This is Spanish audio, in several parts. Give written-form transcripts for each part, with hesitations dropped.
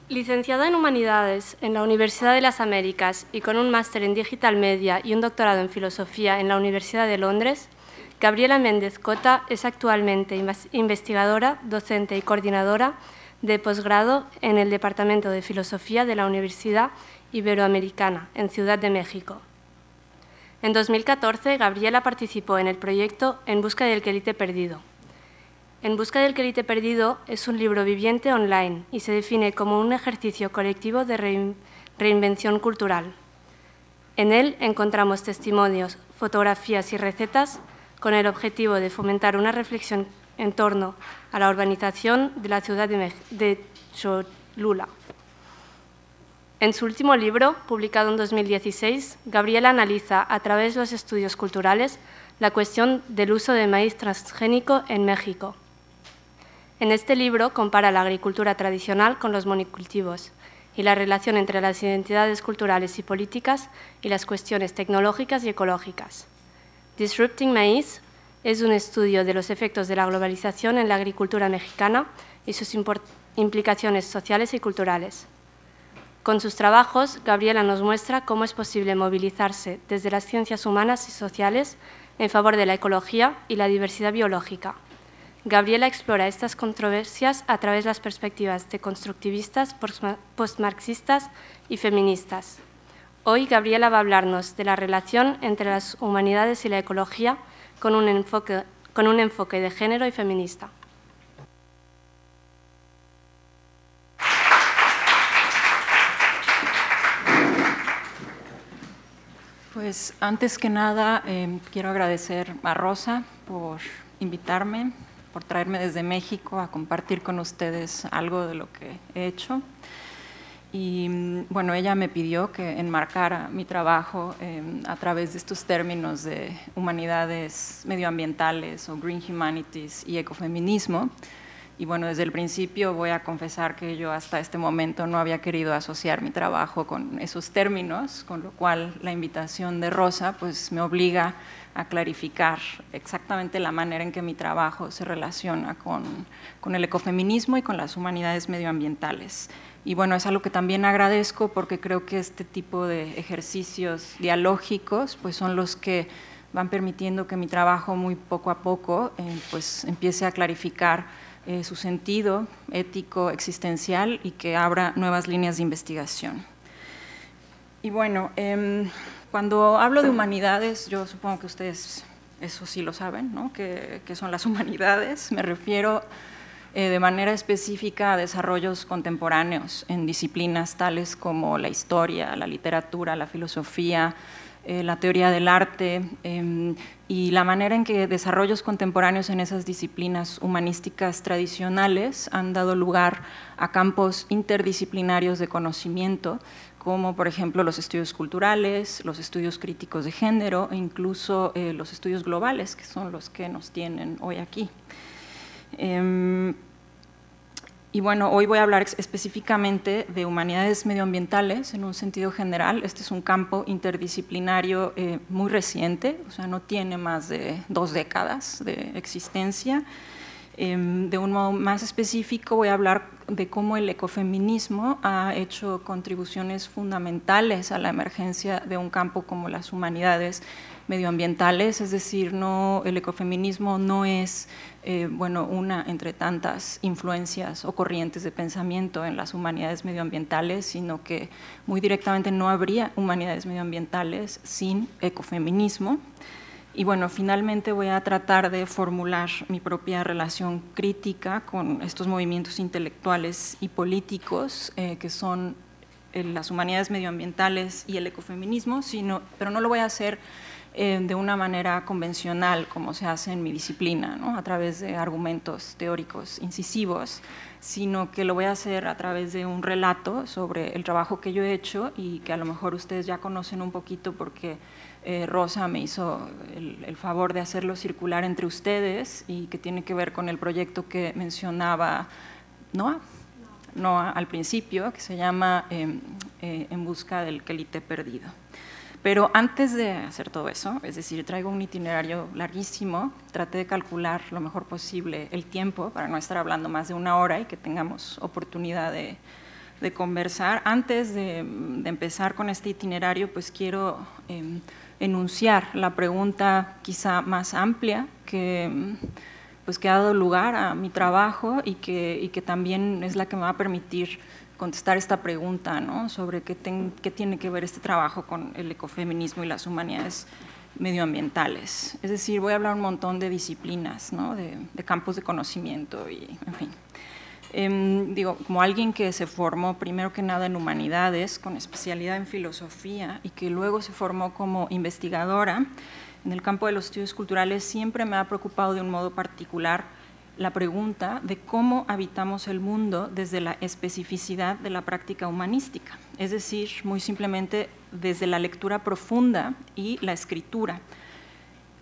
Licenciada en Humanidades en la Universidad de las Américas y con un máster en Digital Media y un doctorado en Filosofía en la Universidad de Londres, Gabriela Méndez Cota es actualmente investigadora, docente y coordinadora de posgrado en el Departamento de Filosofía de la Universidad Iberoamericana, en Ciudad de México. En 2014, Gabriela participó en el proyecto En busca del Quelite perdido. En busca del Quelite perdido es un libro viviente online y se define como un ejercicio colectivo de reinvención cultural. En él encontramos testimonios, fotografías y recetas con el objetivo de fomentar una reflexión en torno a la urbanización de la ciudad de Cholula. En su último libro, publicado en 2016, Gabriela analiza, a través de los estudios culturales, la cuestión del uso de maíz transgénico en México. En este libro compara la agricultura tradicional con los monocultivos y la relación entre las identidades culturales y políticas y las cuestiones tecnológicas y ecológicas. Disrupting Maize es un estudio de los efectos de la globalización en la agricultura mexicana y sus implicaciones sociales y culturales. Con sus trabajos, Gabriela nos muestra cómo es posible movilizarse desde las ciencias humanas y sociales en favor de la ecología y la diversidad biológica. Gabriela explora estas controversias a través de las perspectivas de constructivistas, postmarxistas y feministas. Hoy Gabriela va a hablarnos de la relación entre las humanidades y la ecología con un enfoque de género y feminista. Pues antes que nada quiero agradecer a Rosa por invitarme, por traerme desde México a compartir con ustedes algo de lo que he hecho. Y bueno, ella me pidió que enmarcara mi trabajo a través de estos términos de humanidades medioambientales o green humanities y ecofeminismo. Y bueno, desde el principio voy a confesar que yo hasta este momento no había querido asociar mi trabajo con esos términos, con lo cual la invitación de Rosa pues me obliga a clarificar exactamente la manera en que mi trabajo se relaciona con el ecofeminismo y con las humanidades medioambientales. Y bueno, es algo que también agradezco porque creo que este tipo de ejercicios dialógicos pues son los que van permitiendo que mi trabajo muy poco a poco pues empiece a clarificar su sentido ético, existencial y que abra nuevas líneas de investigación. Y bueno, cuando hablo de humanidades, yo supongo que ustedes eso sí lo saben, ¿no? ¿Qué son las humanidades? Me refiero de manera específica a desarrollos contemporáneos en disciplinas tales como la historia, la literatura, la filosofía, la teoría del arte y la manera en que desarrollos contemporáneos en esas disciplinas humanísticas tradicionales han dado lugar a campos interdisciplinarios de conocimiento, como por ejemplo los estudios culturales, los estudios críticos de género e incluso los estudios globales, que son los que nos tienen hoy aquí. Y bueno, hoy voy a hablar específicamente de humanidades medioambientales en un sentido general. Este es un campo interdisciplinario muy reciente, o sea, no tiene más de 2 décadas de existencia. De un modo más específico voy a hablar de cómo el ecofeminismo ha hecho contribuciones fundamentales a la emergencia de un campo como las humanidades medioambientales, es decir, el ecofeminismo no es bueno, una entre tantas influencias o corrientes de pensamiento en las humanidades medioambientales, sino que muy directamente no habría humanidades medioambientales sin ecofeminismo. Y bueno, finalmente voy a tratar de formular mi propia relación crítica con estos movimientos intelectuales y políticos que son las humanidades medioambientales y el ecofeminismo, pero no lo voy a hacer de una manera convencional como se hace en mi disciplina, ¿no? A través de argumentos teóricos incisivos, sino que lo voy a hacer a través de un relato sobre el trabajo que yo he hecho y que a lo mejor ustedes ya conocen un poquito porque Rosa me hizo el favor de hacerlo circular entre ustedes y que tiene que ver con el proyecto que mencionaba Noa al principio, que se llama En busca del Quelite perdido. Pero antes de hacer todo eso, es decir, traigo un itinerario larguísimo, traté de calcular lo mejor posible el tiempo para no estar hablando más de 1 hora y que tengamos oportunidad de conversar. Antes de empezar con este itinerario, pues quiero enunciar la pregunta quizá más amplia que ha dado lugar a mi trabajo y que también es la que me va a permitir contestar esta pregunta, ¿no?, sobre qué tiene que ver este trabajo con el ecofeminismo y las humanidades medioambientales. Es decir, voy a hablar un montón de disciplinas, ¿no?, de campos de conocimiento y, en fin. Digo, como alguien que se formó primero que nada en humanidades, con especialidad en filosofía, y que luego se formó como investigadora en el campo de los estudios culturales, siempre me ha preocupado de un modo particular la pregunta de cómo habitamos el mundo desde la especificidad de la práctica humanística, es decir, muy simplemente desde la lectura profunda y la escritura.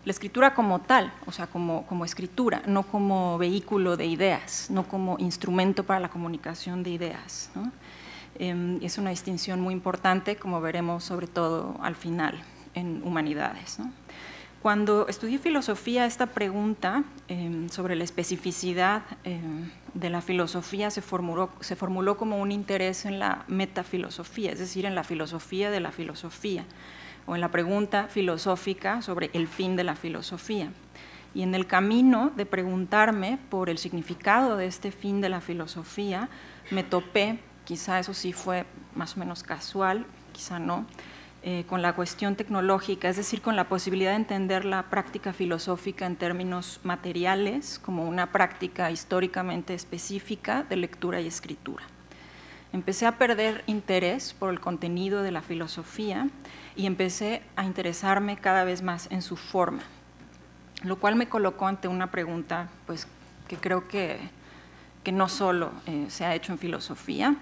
La escritura como tal, o sea, como escritura, no como vehículo de ideas, no como instrumento para la comunicación de ideas, ¿no? Es una distinción muy importante, como veremos sobre todo al final en humanidades, ¿no? Cuando estudié filosofía, esta pregunta sobre la especificidad de la filosofía se formuló como un interés en la metafilosofía, es decir, en la filosofía de la filosofía, o en la pregunta filosófica sobre el fin de la filosofía. Y en el camino de preguntarme por el significado de este fin de la filosofía, me topé, quizá eso sí fue más o menos casual, quizá no, con la cuestión tecnológica, es decir, con la posibilidad de entender la práctica filosófica en términos materiales, como una práctica históricamente específica de lectura y escritura. Empecé a perder interés por el contenido de la filosofía y empecé a interesarme cada vez más en su forma, lo cual me colocó ante una pregunta pues, que creo que no solo se ha hecho en filosofía,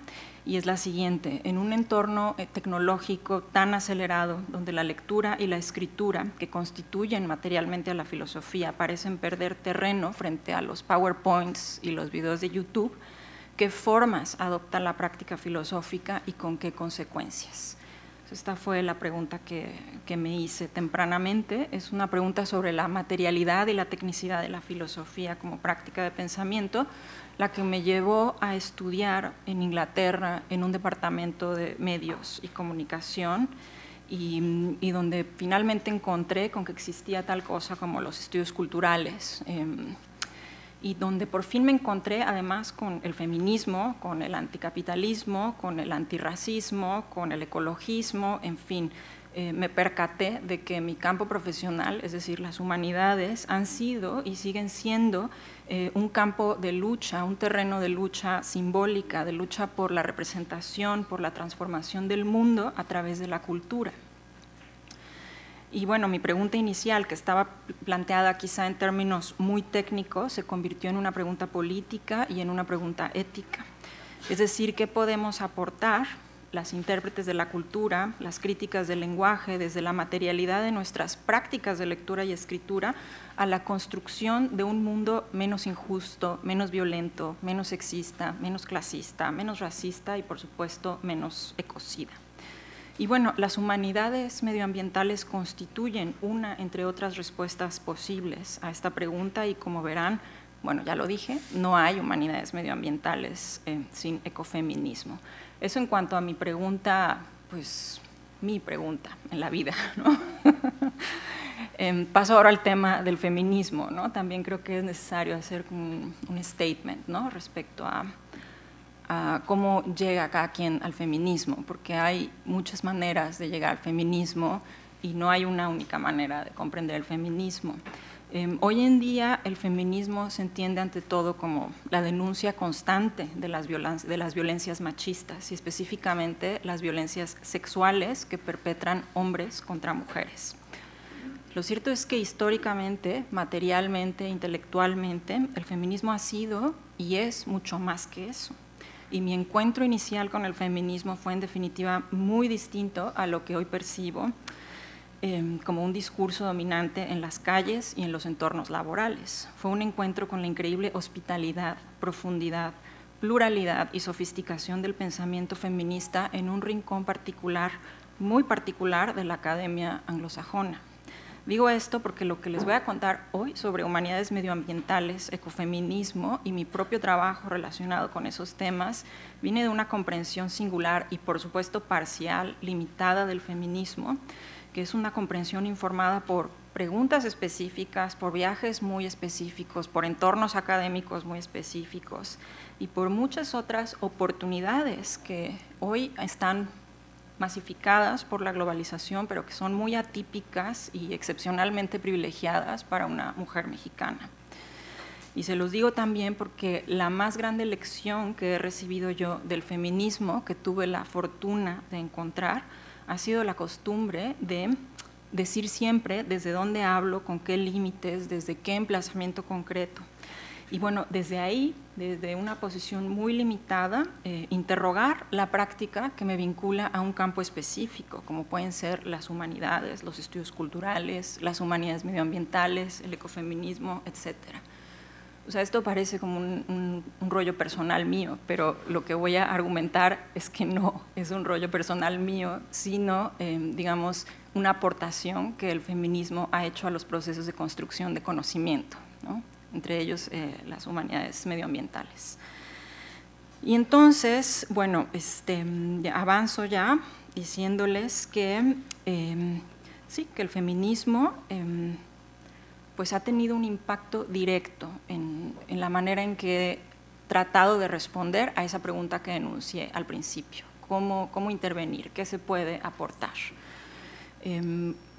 y es la siguiente: en un entorno tecnológico tan acelerado, donde la lectura y la escritura, que constituyen materialmente a la filosofía, parecen perder terreno frente a los PowerPoints y los videos de YouTube, ¿qué formas adopta la práctica filosófica y con qué consecuencias? Esta fue la pregunta que me hice tempranamente. Es una pregunta sobre la materialidad y la tecnicidad de la filosofía como práctica de pensamiento, la que me llevó a estudiar en Inglaterra en un departamento de medios y comunicación, y donde finalmente encontré con que existía tal cosa como los estudios culturales, y donde por fin me encontré además con el feminismo, con el anticapitalismo, con el antirracismo, con el ecologismo, en fin. Me percaté de que mi campo profesional, es decir, las humanidades, han sido y siguen siendo un campo de lucha, un terreno de lucha simbólica, de lucha por la representación, por la transformación del mundo a través de la cultura. Y bueno, mi pregunta inicial, que estaba planteada quizá en términos muy técnicos, se convirtió en una pregunta política y en una pregunta ética. Es decir, ¿qué podemos aportar las intérpretes de la cultura, las críticas del lenguaje, desde la materialidad de nuestras prácticas de lectura y escritura, a la construcción de un mundo menos injusto, menos violento, menos sexista, menos clasista, menos racista y, por supuesto, menos ecocida? Y bueno, las humanidades medioambientales constituyen una, entre otras, respuestas posibles a esta pregunta, y como verán, bueno, ya lo dije, no hay humanidades medioambientales sin ecofeminismo. Eso en cuanto a mi pregunta, pues mi pregunta en la vida, ¿no? Paso ahora al tema del feminismo, ¿no? También creo que es necesario hacer un statement, ¿no?, respecto a cómo llega cada quien al feminismo, porque hay muchas maneras de llegar al feminismo y no hay una única manera de comprender el feminismo. Hoy en día el feminismo se entiende ante todo como la denuncia constante de las violencias machistas, y específicamente las violencias sexuales que perpetran hombres contra mujeres. Lo cierto es que históricamente, materialmente, intelectualmente, el feminismo ha sido y es mucho más que eso. Y mi encuentro inicial con el feminismo fue en definitiva muy distinto a lo que hoy percibo como un discurso dominante en las calles y en los entornos laborales. Fue un encuentro con la increíble hospitalidad, profundidad, pluralidad y sofisticación del pensamiento feminista en un rincón particular, muy particular, de la academia anglosajona. Digo esto porque lo que les voy a contar hoy sobre humanidades medioambientales, ecofeminismo y mi propio trabajo relacionado con esos temas viene de una comprensión singular y, por supuesto, parcial, limitada del feminismo, que es una comprensión informada por preguntas específicas, por viajes muy específicos, por entornos académicos muy específicos y por muchas otras oportunidades que hoy están masificadas por la globalización, pero que son muy atípicas y excepcionalmente privilegiadas para una mujer mexicana. Y se los digo también porque la más grande lección que he recibido yo del feminismo, que tuve la fortuna de encontrar, ha sido la costumbre de decir siempre desde dónde hablo, con qué límites, desde qué emplazamiento concreto. Y bueno, desde ahí, desde una posición muy limitada, interrogar la práctica que me vincula a un campo específico, como pueden ser las humanidades, los estudios culturales, las humanidades medioambientales, el ecofeminismo, etcétera. O sea, esto parece como un rollo personal mío, pero lo que voy a argumentar es que no es un rollo personal mío, sino, digamos, una aportación que el feminismo ha hecho a los procesos de construcción de conocimiento, ¿no? Entre ellos las humanidades medioambientales. Y entonces, bueno, avanzo ya diciéndoles que, sí, que el feminismo pues ha tenido un impacto directo en la manera en que he tratado de responder a esa pregunta que enuncié al principio. ¿Cómo intervenir? ¿Qué se puede aportar?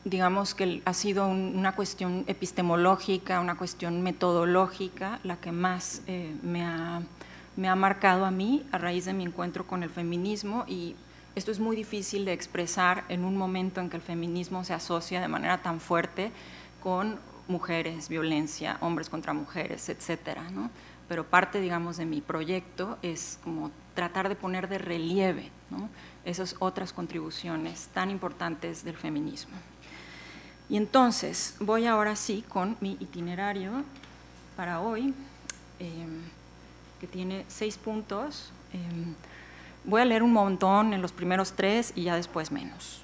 Digamos que ha sido una cuestión epistemológica, una cuestión metodológica, la que más me ha marcado a mí a raíz de mi encuentro con el feminismo, y esto es muy difícil de expresar en un momento en que el feminismo se asocia de manera tan fuerte con mujeres, violencia, hombres contra mujeres, etcétera, ¿no? Pero parte, digamos, de mi proyecto es como tratar de poner de relieve, ¿no?, esas otras contribuciones tan importantes del feminismo. Y entonces voy ahora sí con mi itinerario para hoy, que tiene 6 puntos. Voy a leer un montón en los primeros 3 y ya después menos,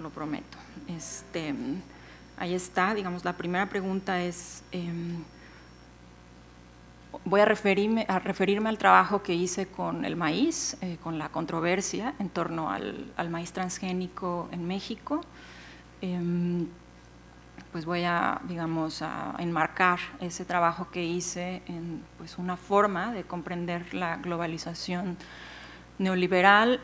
lo prometo. Ahí está, digamos, la primera pregunta es, voy a referirme al trabajo que hice con el maíz, con la controversia en torno al maíz transgénico en México. Pues voy a, digamos, a enmarcar ese trabajo que hice en pues, una forma de comprender la globalización neoliberal.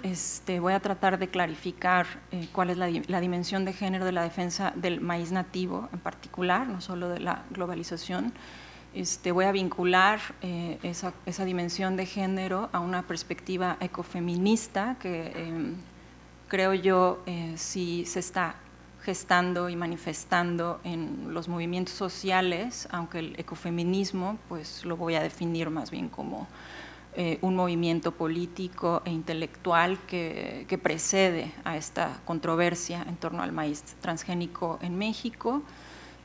Voy a tratar de clarificar cuál es la dimensión de género de la defensa del maíz nativo en particular, no solo de la globalización. Voy a vincular esa dimensión de género a una perspectiva ecofeminista que creo yo sí se está gestando y manifestando en los movimientos sociales, aunque el ecofeminismo pues lo voy a definir más bien como un movimiento político e intelectual que precede a esta controversia en torno al maíz transgénico en México.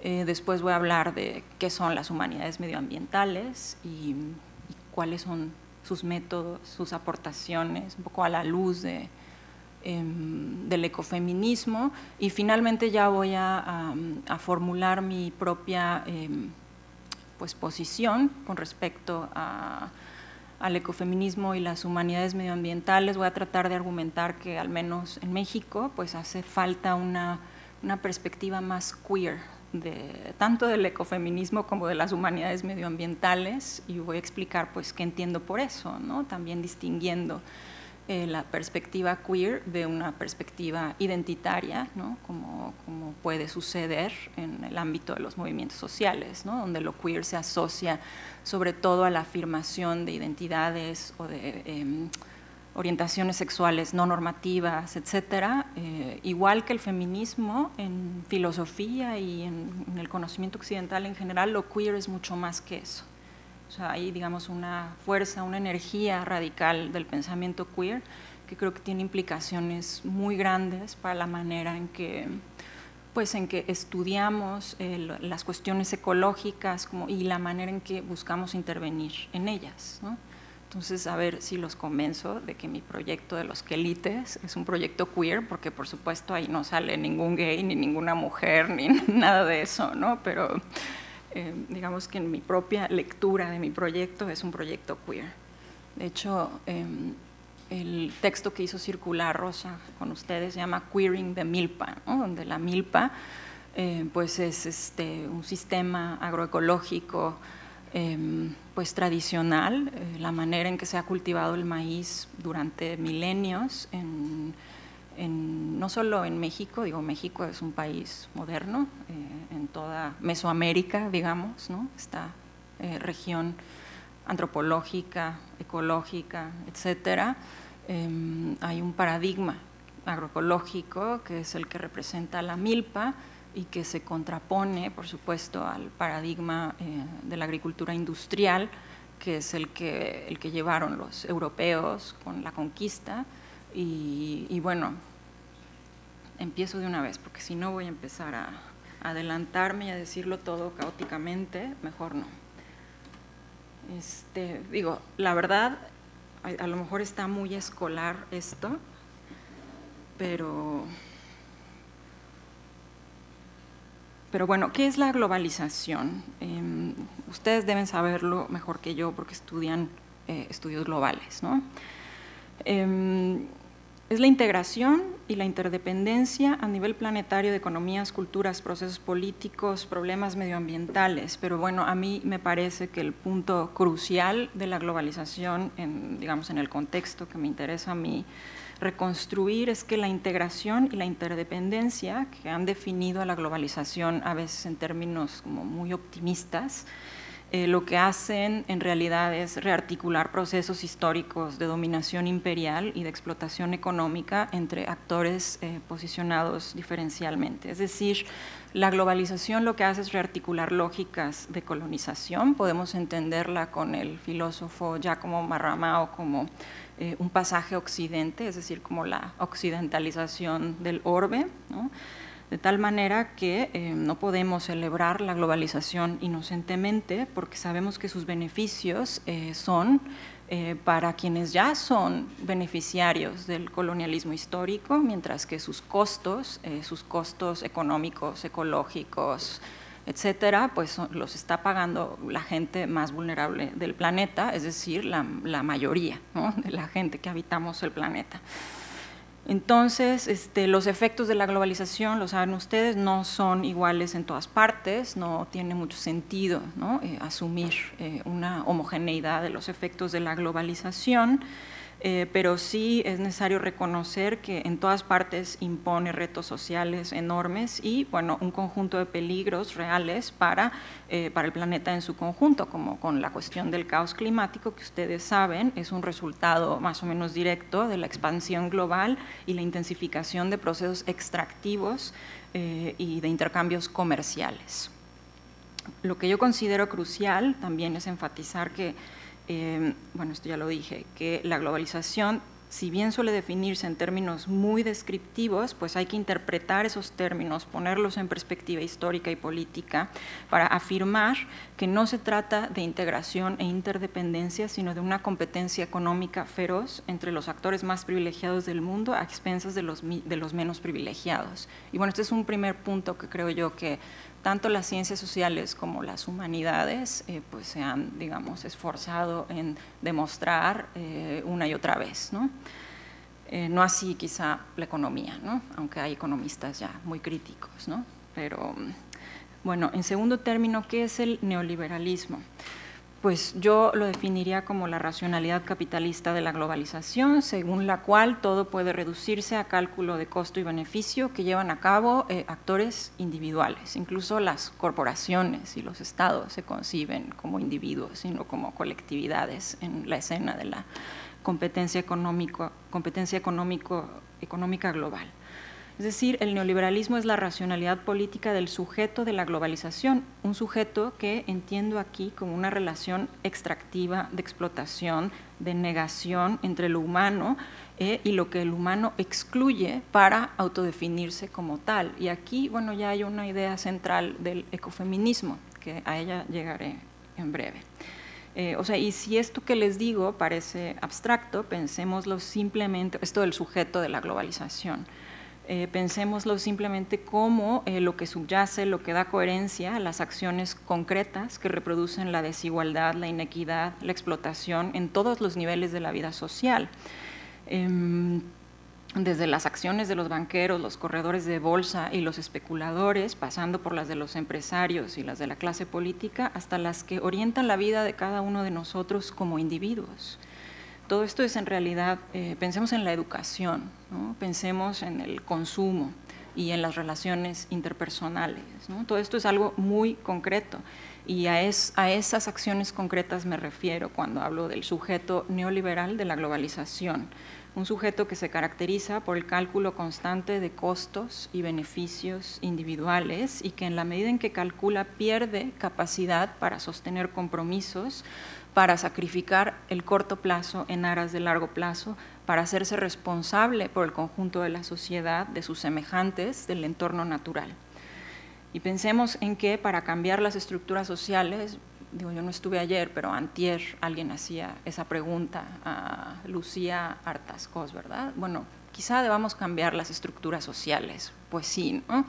Después voy a hablar de qué son las humanidades medioambientales y cuáles son sus métodos, sus aportaciones, un poco a la luz del ecofeminismo, y finalmente ya voy a formular mi propia pues, posición con respecto al ecofeminismo y las humanidades medioambientales. Voy a tratar de argumentar que al menos en México pues hace falta una perspectiva más queer tanto del ecofeminismo como de las humanidades medioambientales, y voy a explicar pues qué entiendo por eso, ¿no? También distinguiendo la perspectiva queer de una perspectiva identitaria, ¿no?, como puede suceder en el ámbito de los movimientos sociales, ¿no?, donde lo queer se asocia sobre todo a la afirmación de identidades o de orientaciones sexuales no normativas, etcétera. Igual que el feminismo, en filosofía y en el conocimiento occidental en general, lo queer es mucho más que eso. O sea, hay, digamos, una fuerza, una energía radical del pensamiento queer que creo que tiene implicaciones muy grandes para la manera en que estudiamos las cuestiones ecológicas y la manera en que buscamos intervenir en ellas, ¿no? Entonces, a ver si los convenzo de que mi proyecto de los quelites es un proyecto queer, porque por supuesto ahí no sale ningún gay, ni ninguna mujer, ni nada de eso, ¿no? Pero digamos que en mi propia lectura de mi proyecto es un proyecto queer. De hecho, el texto que hizo circular Rosa con ustedes se llama Queering the Milpa, ¿no? Donde la milpa pues es un sistema agroecológico pues tradicional, la manera en que se ha cultivado el maíz durante milenios, no solo en México, digo, México es un país moderno, en toda Mesoamérica, digamos, ¿no? Esta región antropológica, ecológica, etcétera. Hay un paradigma agroecológico que es el que representa la milpa, y que se contrapone, por supuesto, al paradigma de la agricultura industrial, que es el que llevaron los europeos con la conquista. Y bueno, empiezo de una vez, porque si no voy a empezar a adelantarme y a decirlo todo caóticamente, mejor no. Digo, la verdad, a lo mejor está muy escolar esto, pero bueno, ¿qué es la globalización? Ustedes deben saberlo mejor que yo porque estudian estudios globales, ¿no? Es la integración y la interdependencia a nivel planetario de economías, culturas, procesos políticos, problemas medioambientales. Pero bueno, a mí me parece que el punto crucial de la globalización, digamos, en el contexto que me interesa a mí reconstruir, es que la integración y la interdependencia, que han definido a la globalización a veces en términos como muy optimistas, lo que hacen en realidad es rearticular procesos históricos de dominación imperial y de explotación económica entre actores posicionados diferencialmente. Es decir, la globalización lo que hace es rearticular lógicas de colonización. Podemos entenderla con el filósofo Giacomo Marramao como un pasaje occidente, es decir, como la occidentalización del orbe, ¿no? De tal manera que no podemos celebrar la globalización inocentemente, porque sabemos que sus beneficios son para quienes ya son beneficiarios del colonialismo histórico, mientras que sus costos económicos, ecológicos, etcétera, pues los está pagando la gente más vulnerable del planeta, es decir, la mayoría, ¿no?, de la gente que habitamos el planeta. Entonces, los efectos de la globalización, lo saben ustedes, no son iguales en todas partes, no tiene mucho sentido, ¿no?, asumir una homogeneidad de los efectos de la globalización, pero sí es necesario reconocer que en todas partes impone retos sociales enormes y, bueno, un conjunto de peligros reales para el planeta en su conjunto, como con la cuestión del caos climático, que ustedes saben es un resultado más o menos directo de la expansión global y la intensificación de procesos extractivos y de intercambios comerciales. Lo que yo considero crucial también es enfatizar que bueno, esto ya lo dije, que la globalización, si bien suele definirse en términos muy descriptivos, pues hay que interpretar esos términos, ponerlos en perspectiva histórica y política para afirmar que no se trata de integración e interdependencia, sino de una competencia económica feroz entre los actores más privilegiados del mundo a expensas de los menos privilegiados. Y bueno, este es un primer punto que creo yo que tanto las ciencias sociales como las humanidades pues se han, digamos, esforzado en demostrar una y otra vez, ¿no? No así quizá la economía, ¿no?, aunque hay economistas ya muy críticos, ¿no? Pero bueno, en segundo término, ¿qué es el neoliberalismo? Pues yo lo definiría como la racionalidad capitalista de la globalización, según la cual todo puede reducirse a cálculo de costo y beneficio que llevan a cabo actores individuales. Incluso las corporaciones y los estados se conciben como individuos, sino como colectividades en la escena de la competencia económica global. Es decir, el neoliberalismo es la racionalidad política del sujeto de la globalización, un sujeto que entiendo aquí como una relación extractiva de explotación, de negación entre lo humano y lo que el humano excluye para autodefinirse como tal. Y aquí, bueno, ya hay una idea central del ecofeminismo, que a ella llegaré en breve. O sea, y si esto que les digo parece abstracto, pensémoslo simplemente, esto del sujeto de la globalización, pensémoslo simplemente como lo que subyace, lo que da coherencia a las acciones concretas que reproducen la desigualdad, la inequidad, la explotación en todos los niveles de la vida social. Desde las acciones de los banqueros, los corredores de bolsa y los especuladores, pasando por las de los empresarios y las de la clase política, hasta las que orientan la vida de cada uno de nosotros como individuos. Todo esto es en realidad, pensemos en la educación, ¿no? Pensemos en el consumo y en las relaciones interpersonales, ¿no? Todo esto es algo muy concreto y a esas acciones concretas me refiero cuando hablo del sujeto neoliberal de la globalización. Un sujeto que se caracteriza por el cálculo constante de costos y beneficios individuales y que en la medida en que calcula pierde capacidad para sostener compromisos, para sacrificar el corto plazo en aras del largo plazo, para hacerse responsable por el conjunto de la sociedad, de sus semejantes, del entorno natural. Y pensemos en que para cambiar las estructuras sociales, digo, yo no estuve ayer, pero antier alguien hacía esa pregunta a Lucía Artascos, ¿verdad? Bueno, quizá debamos cambiar las estructuras sociales. Pues sí, ¿no?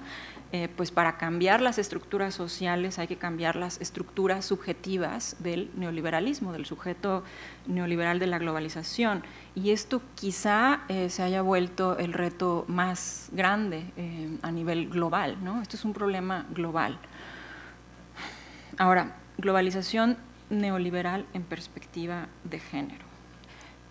Pues para cambiar las estructuras sociales hay que cambiar las estructuras subjetivas del neoliberalismo, del sujeto neoliberal de la globalización. Y esto quizá se haya vuelto el reto más grande a nivel global, ¿no? Esto es un problema global. Ahora, globalización neoliberal en perspectiva de género.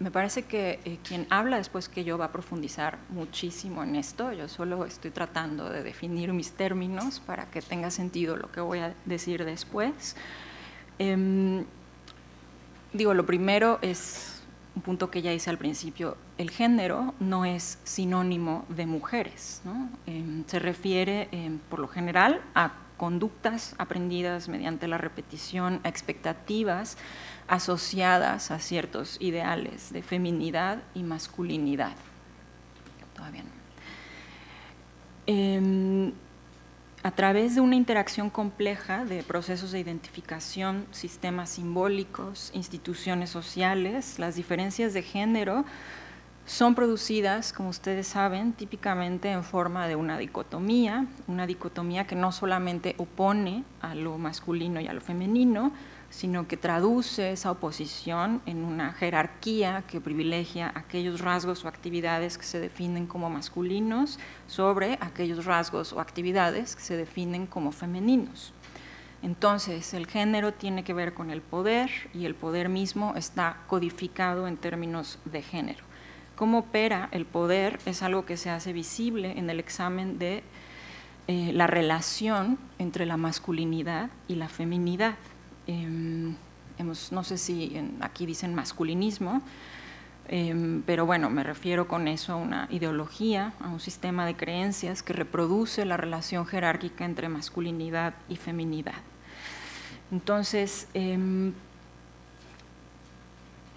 Me parece que quien habla después que yo va a profundizar muchísimo en esto. Yo solo estoy tratando de definir mis términos para que tenga sentido lo que voy a decir después. Digo, lo primero es un punto que ya hice al principio. El género no es sinónimo de mujeres, ¿no? Se refiere, por lo general, a conductas aprendidas mediante la repetición, a expectativas asociadas a ciertos ideales de feminidad y masculinidad. Todavía no. A través de una interacción compleja de procesos de identificación, sistemas simbólicos, instituciones sociales, las diferencias de género son producidas, como ustedes saben, típicamente en forma de una dicotomía que no solamente opone a lo masculino y a lo femenino, sino que traduce esa oposición en una jerarquía que privilegia aquellos rasgos o actividades que se definen como masculinos sobre aquellos rasgos o actividades que se definen como femeninos. Entonces, el género tiene que ver con el poder y el poder mismo está codificado en términos de género. Cómo opera el poder es algo que se hace visible en el examen de la relación entre la masculinidad y la feminidad. No sé si aquí dicen masculinismo, pero bueno, me refiero con eso a una ideología, a un sistema de creencias que reproduce la relación jerárquica entre masculinidad y feminidad. Entonces,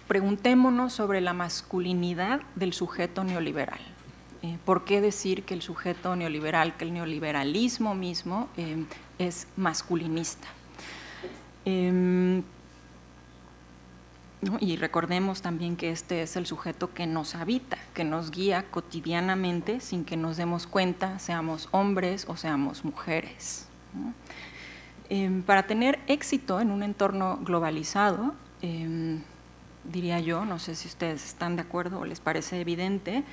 preguntémonos sobre la masculinidad del sujeto neoliberal. ¿Por qué decir que el sujeto neoliberal, que el neoliberalismo mismo es masculinista? ¿No? Y recordemos también que este es el sujeto que nos habita, que nos guía cotidianamente sin que nos demos cuenta, seamos hombres o seamos mujeres, ¿no? Para tener éxito en un entorno globalizado, diría yo, no sé si ustedes están de acuerdo o les parece evidente,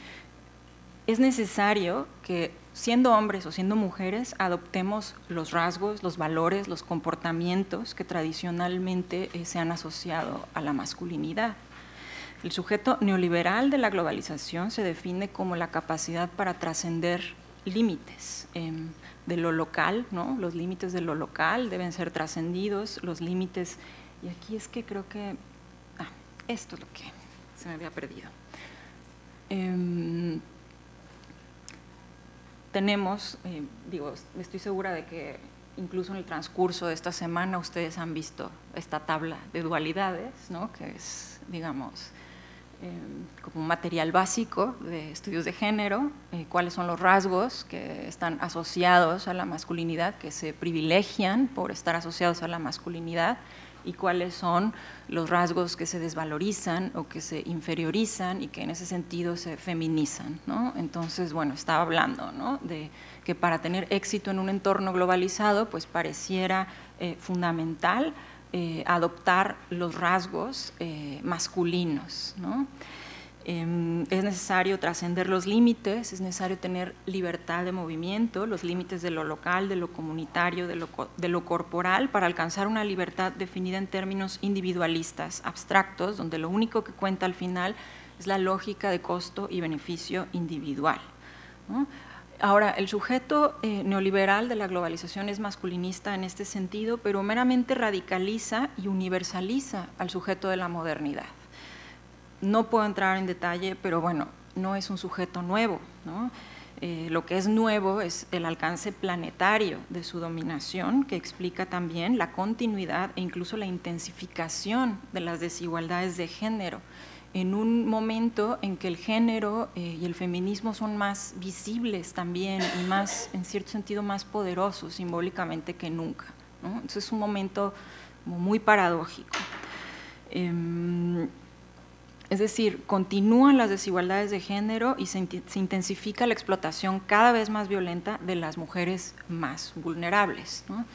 es necesario que siendo hombres o siendo mujeres adoptemos los rasgos, los valores, los comportamientos que tradicionalmente se han asociado a la masculinidad. El sujeto neoliberal de la globalización se define como la capacidad para trascender límites de lo local, ¿no? Los límites de lo local deben ser trascendidos, los límites, y aquí es que creo que, esto es lo que se me había perdido. Tenemos, estoy segura de que incluso en el transcurso de esta semana ustedes han visto esta tabla de dualidades, ¿no? Que es, digamos, como un material básico de estudios de género, cuáles son los rasgos que están asociados a la masculinidad, que se privilegian por estar asociados a la masculinidad, y cuáles son los rasgos que se desvalorizan o que se inferiorizan y que en ese sentido se feminizan, ¿no? Entonces, bueno, estaba hablando, ¿no?, de que para tener éxito en un entorno globalizado, pues pareciera fundamental adoptar los rasgos masculinos, ¿no? Es necesario trascender los límites, es necesario tener libertad de movimiento, los límites de lo local, de lo comunitario, de lo corporal, para alcanzar una libertad definida en términos individualistas, abstractos, donde lo único que cuenta al final es la lógica de costo y beneficio individual, ¿no? Ahora, el sujeto neoliberal de la globalización es masculinista en este sentido, pero meramente radicaliza y universaliza al sujeto de la modernidad. No puedo entrar en detalle, pero bueno, no es un sujeto nuevo, ¿no? Lo que es nuevo es el alcance planetario de su dominación, que explica también la continuidad e incluso la intensificación de las desigualdades de género, en un momento en que el género y el feminismo son más visibles también y más, en cierto sentido, más poderosos simbólicamente que nunca, ¿no? Entonces es un momento como muy paradójico. Es decir, continúan las desigualdades de género y se intensifica la explotación cada vez más violenta de las mujeres más vulnerables, ¿no?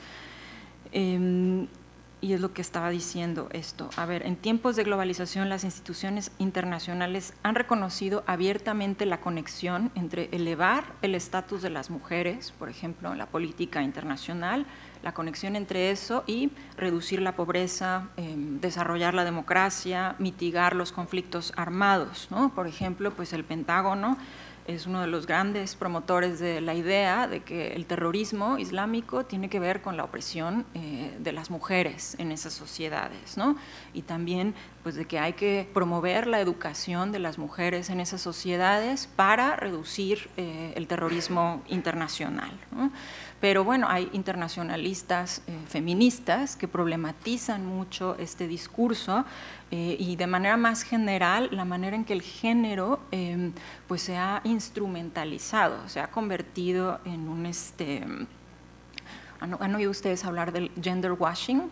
Y es lo que estaba diciendo esto. A ver, en tiempos de globalización, las instituciones internacionales han reconocido abiertamente la conexión entre elevar el estatus de las mujeres, por ejemplo, en la política internacional, la conexión entre eso y reducir la pobreza, desarrollar la democracia, mitigar los conflictos armados, ¿no? Por ejemplo, pues el Pentágono es uno de los grandes promotores de la idea de que el terrorismo islámico tiene que ver con la opresión de las mujeres en esas sociedades, ¿no? Y también pues de que hay que promover la educación de las mujeres en esas sociedades para reducir el terrorismo internacional, ¿no? Pero bueno, hay internacionalistas feministas que problematizan mucho este discurso y de manera más general la manera en que el género pues se ha instrumentalizado, se ha convertido en un… ¿Han oído ustedes hablar del gender washing?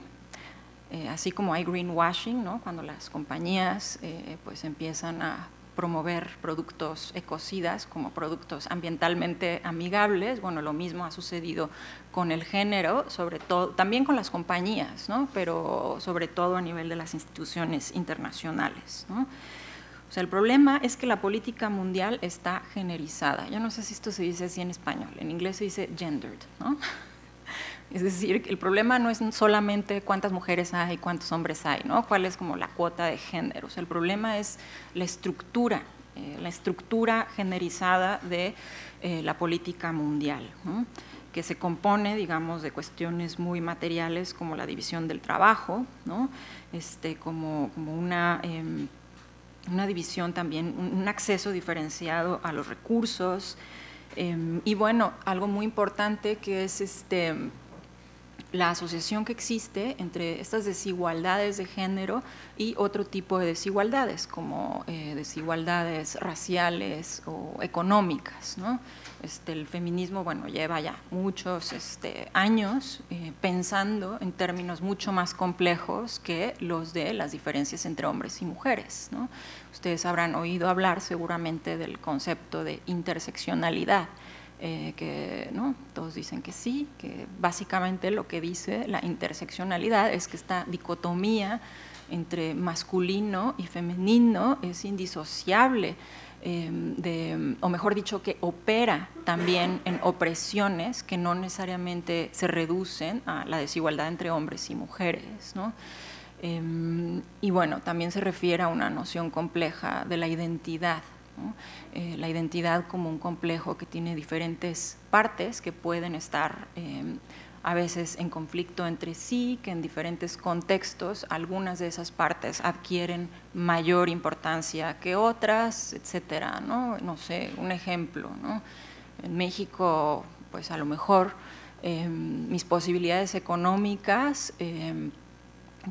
Así como hay greenwashing, ¿no? Cuando las compañías pues empiezan a promover productos ecocidas como productos ambientalmente amigables. Bueno, lo mismo ha sucedido con el género, sobre todo, también con las compañías, ¿no? Pero sobre todo a nivel de las instituciones internacionales, ¿no? O sea, el problema es que la política mundial está generizada. Yo no sé si esto se dice así en español, en inglés se dice gendered, ¿no? Es decir, el problema no es solamente cuántas mujeres hay, cuántos hombres hay, ¿no? Cuál es como la cuota de género. O sea, el problema es la estructura generizada de la política mundial, ¿no? Que se compone, digamos, de cuestiones muy materiales como la división del trabajo, ¿no? Como una división también, un acceso diferenciado a los recursos, y bueno, algo muy importante que es la asociación que existe entre estas desigualdades de género y otro tipo de desigualdades, como desigualdades raciales o económicas, ¿no? El feminismo, bueno, lleva ya muchos años pensando en términos mucho más complejos que los de las diferencias entre hombres y mujeres, ¿no? Ustedes habrán oído hablar seguramente del concepto de interseccionalidad, que ¿no? Todos dicen que sí, que básicamente lo que dice la interseccionalidad es que esta dicotomía entre masculino y femenino es indisociable, o mejor dicho, que opera también en opresiones que no necesariamente se reducen a la desigualdad entre hombres y mujeres, ¿no? Y bueno, también se refiere a una noción compleja de la identidad, ¿no? La identidad como un complejo que tiene diferentes partes que pueden estar a veces en conflicto entre sí, que en diferentes contextos algunas de esas partes adquieren mayor importancia que otras, etcétera, ¿no? No sé, un ejemplo, ¿no? En México, pues a lo mejor mis posibilidades económicas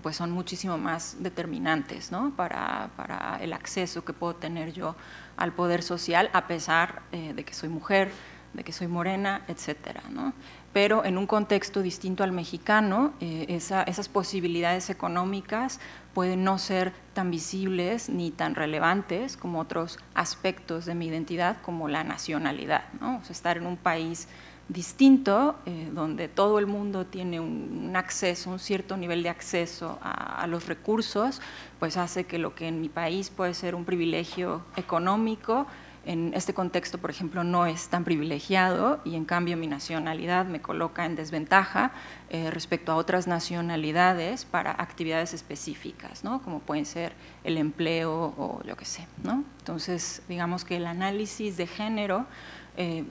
pues son muchísimo más determinantes, ¿no? para el acceso que puedo tener yo al poder social, a pesar de que soy mujer, de que soy morena, etcétera, ¿no? pero en un contexto distinto al mexicano, esas posibilidades económicas pueden no ser tan visibles ni tan relevantes como otros aspectos de mi identidad, como la nacionalidad, ¿no? O sea, estar en un país distinto, donde todo el mundo tiene un acceso, un cierto nivel de acceso a los recursos, pues hace que lo que en mi país puede ser un privilegio económico, en este contexto, por ejemplo, no es tan privilegiado, y en cambio mi nacionalidad me coloca en desventaja respecto a otras nacionalidades para actividades específicas, ¿no? Como pueden ser el empleo o yo qué sé, ¿no? Entonces, digamos que el análisis de género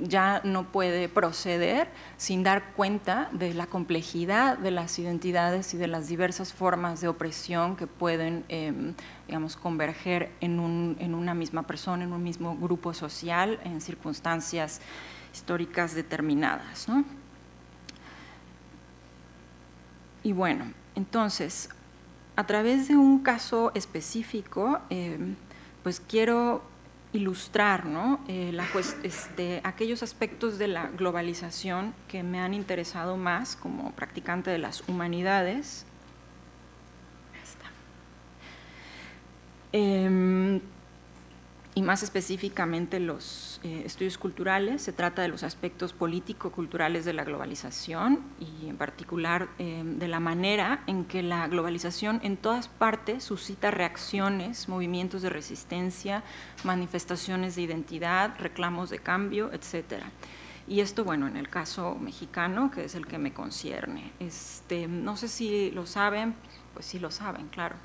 ya no puede proceder sin dar cuenta de la complejidad de las identidades y de las diversas formas de opresión que pueden, digamos, converger en una misma persona, en un mismo grupo social, en circunstancias históricas determinadas, ¿no? Y bueno, entonces, a través de un caso específico, pues quiero ilustrar, ¿no? Aquellos aspectos de la globalización que me han interesado más como practicante de las humanidades. Y más específicamente los estudios culturales. Se trata de los aspectos político-culturales de la globalización y en particular de la manera en que la globalización en todas partes suscita reacciones, movimientos de resistencia, manifestaciones de identidad, reclamos de cambio, etcétera. Y esto, bueno, en el caso mexicano, que es el que me concierne. No sé si lo saben, pues sí lo saben, claro.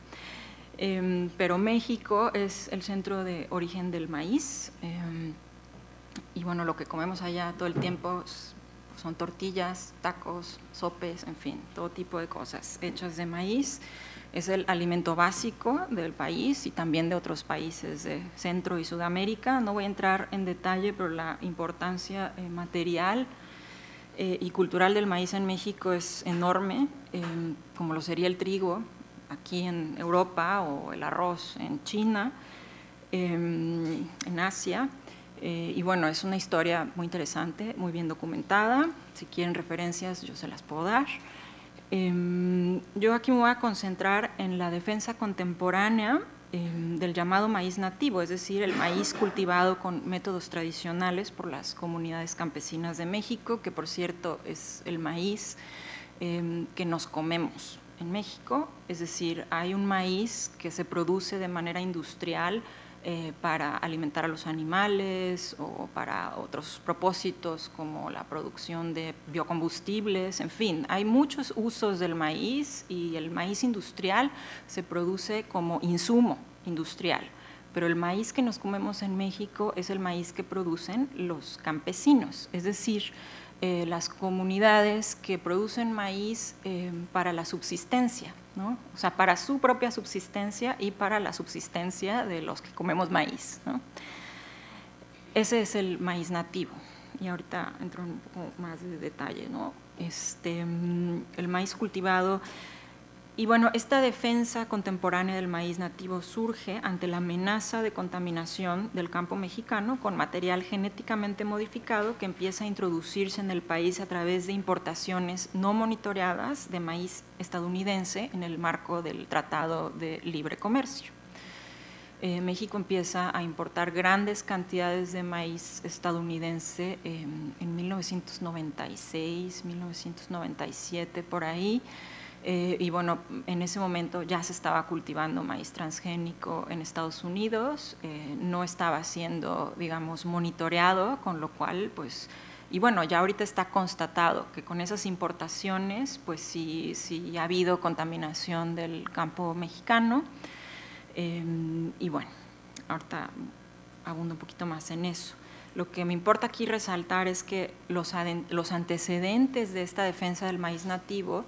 Pero México es el centro de origen del maíz, y bueno, lo que comemos allá todo el tiempo son tortillas, tacos, sopes, en fin, todo tipo de cosas hechas de maíz. Es el alimento básico del país y también de otros países de Centro y Sudamérica. No voy a entrar en detalle, pero la importancia material y cultural del maíz en México es enorme, como lo sería el trigo aquí en Europa o el arroz en China, en Asia. Y bueno, es una historia muy interesante, muy bien documentada. Si quieren referencias, yo se las puedo dar. Yo aquí me voy a concentrar en la defensa contemporánea del llamado maíz nativo, es decir, el maíz cultivado con métodos tradicionales por las comunidades campesinas de México, que por cierto es el maíz que nos comemos en México, es decir, hay un maíz que se produce de manera industrial para alimentar a los animales o para otros propósitos como la producción de biocombustibles, en fin, hay muchos usos del maíz y el maíz industrial se produce como insumo industrial, pero el maíz que nos comemos en México es el maíz que producen los campesinos, es decir, las comunidades que producen maíz para la subsistencia, ¿no? O sea, para su propia subsistencia y para la subsistencia de los que comemos maíz, ¿no? Ese es el maíz nativo, y ahorita entro en un poco más de detalle, ¿no? El maíz cultivado. Y bueno, esta defensa contemporánea del maíz nativo surge ante la amenaza de contaminación del campo mexicano con material genéticamente modificado que empieza a introducirse en el país a través de importaciones no monitoreadas de maíz estadounidense en el marco del Tratado de Libre Comercio. México empieza a importar grandes cantidades de maíz estadounidense en 1996, 1997, por ahí. Y bueno, en ese momento ya se estaba cultivando maíz transgénico en Estados Unidos, no estaba siendo, digamos, monitoreado, con lo cual, pues, y bueno, ya ahorita está constatado que con esas importaciones, pues sí ha habido contaminación del campo mexicano, y bueno, ahorita abundo un poquito más en eso. Lo que me importa aquí resaltar es que los antecedentes de esta defensa del maíz nativo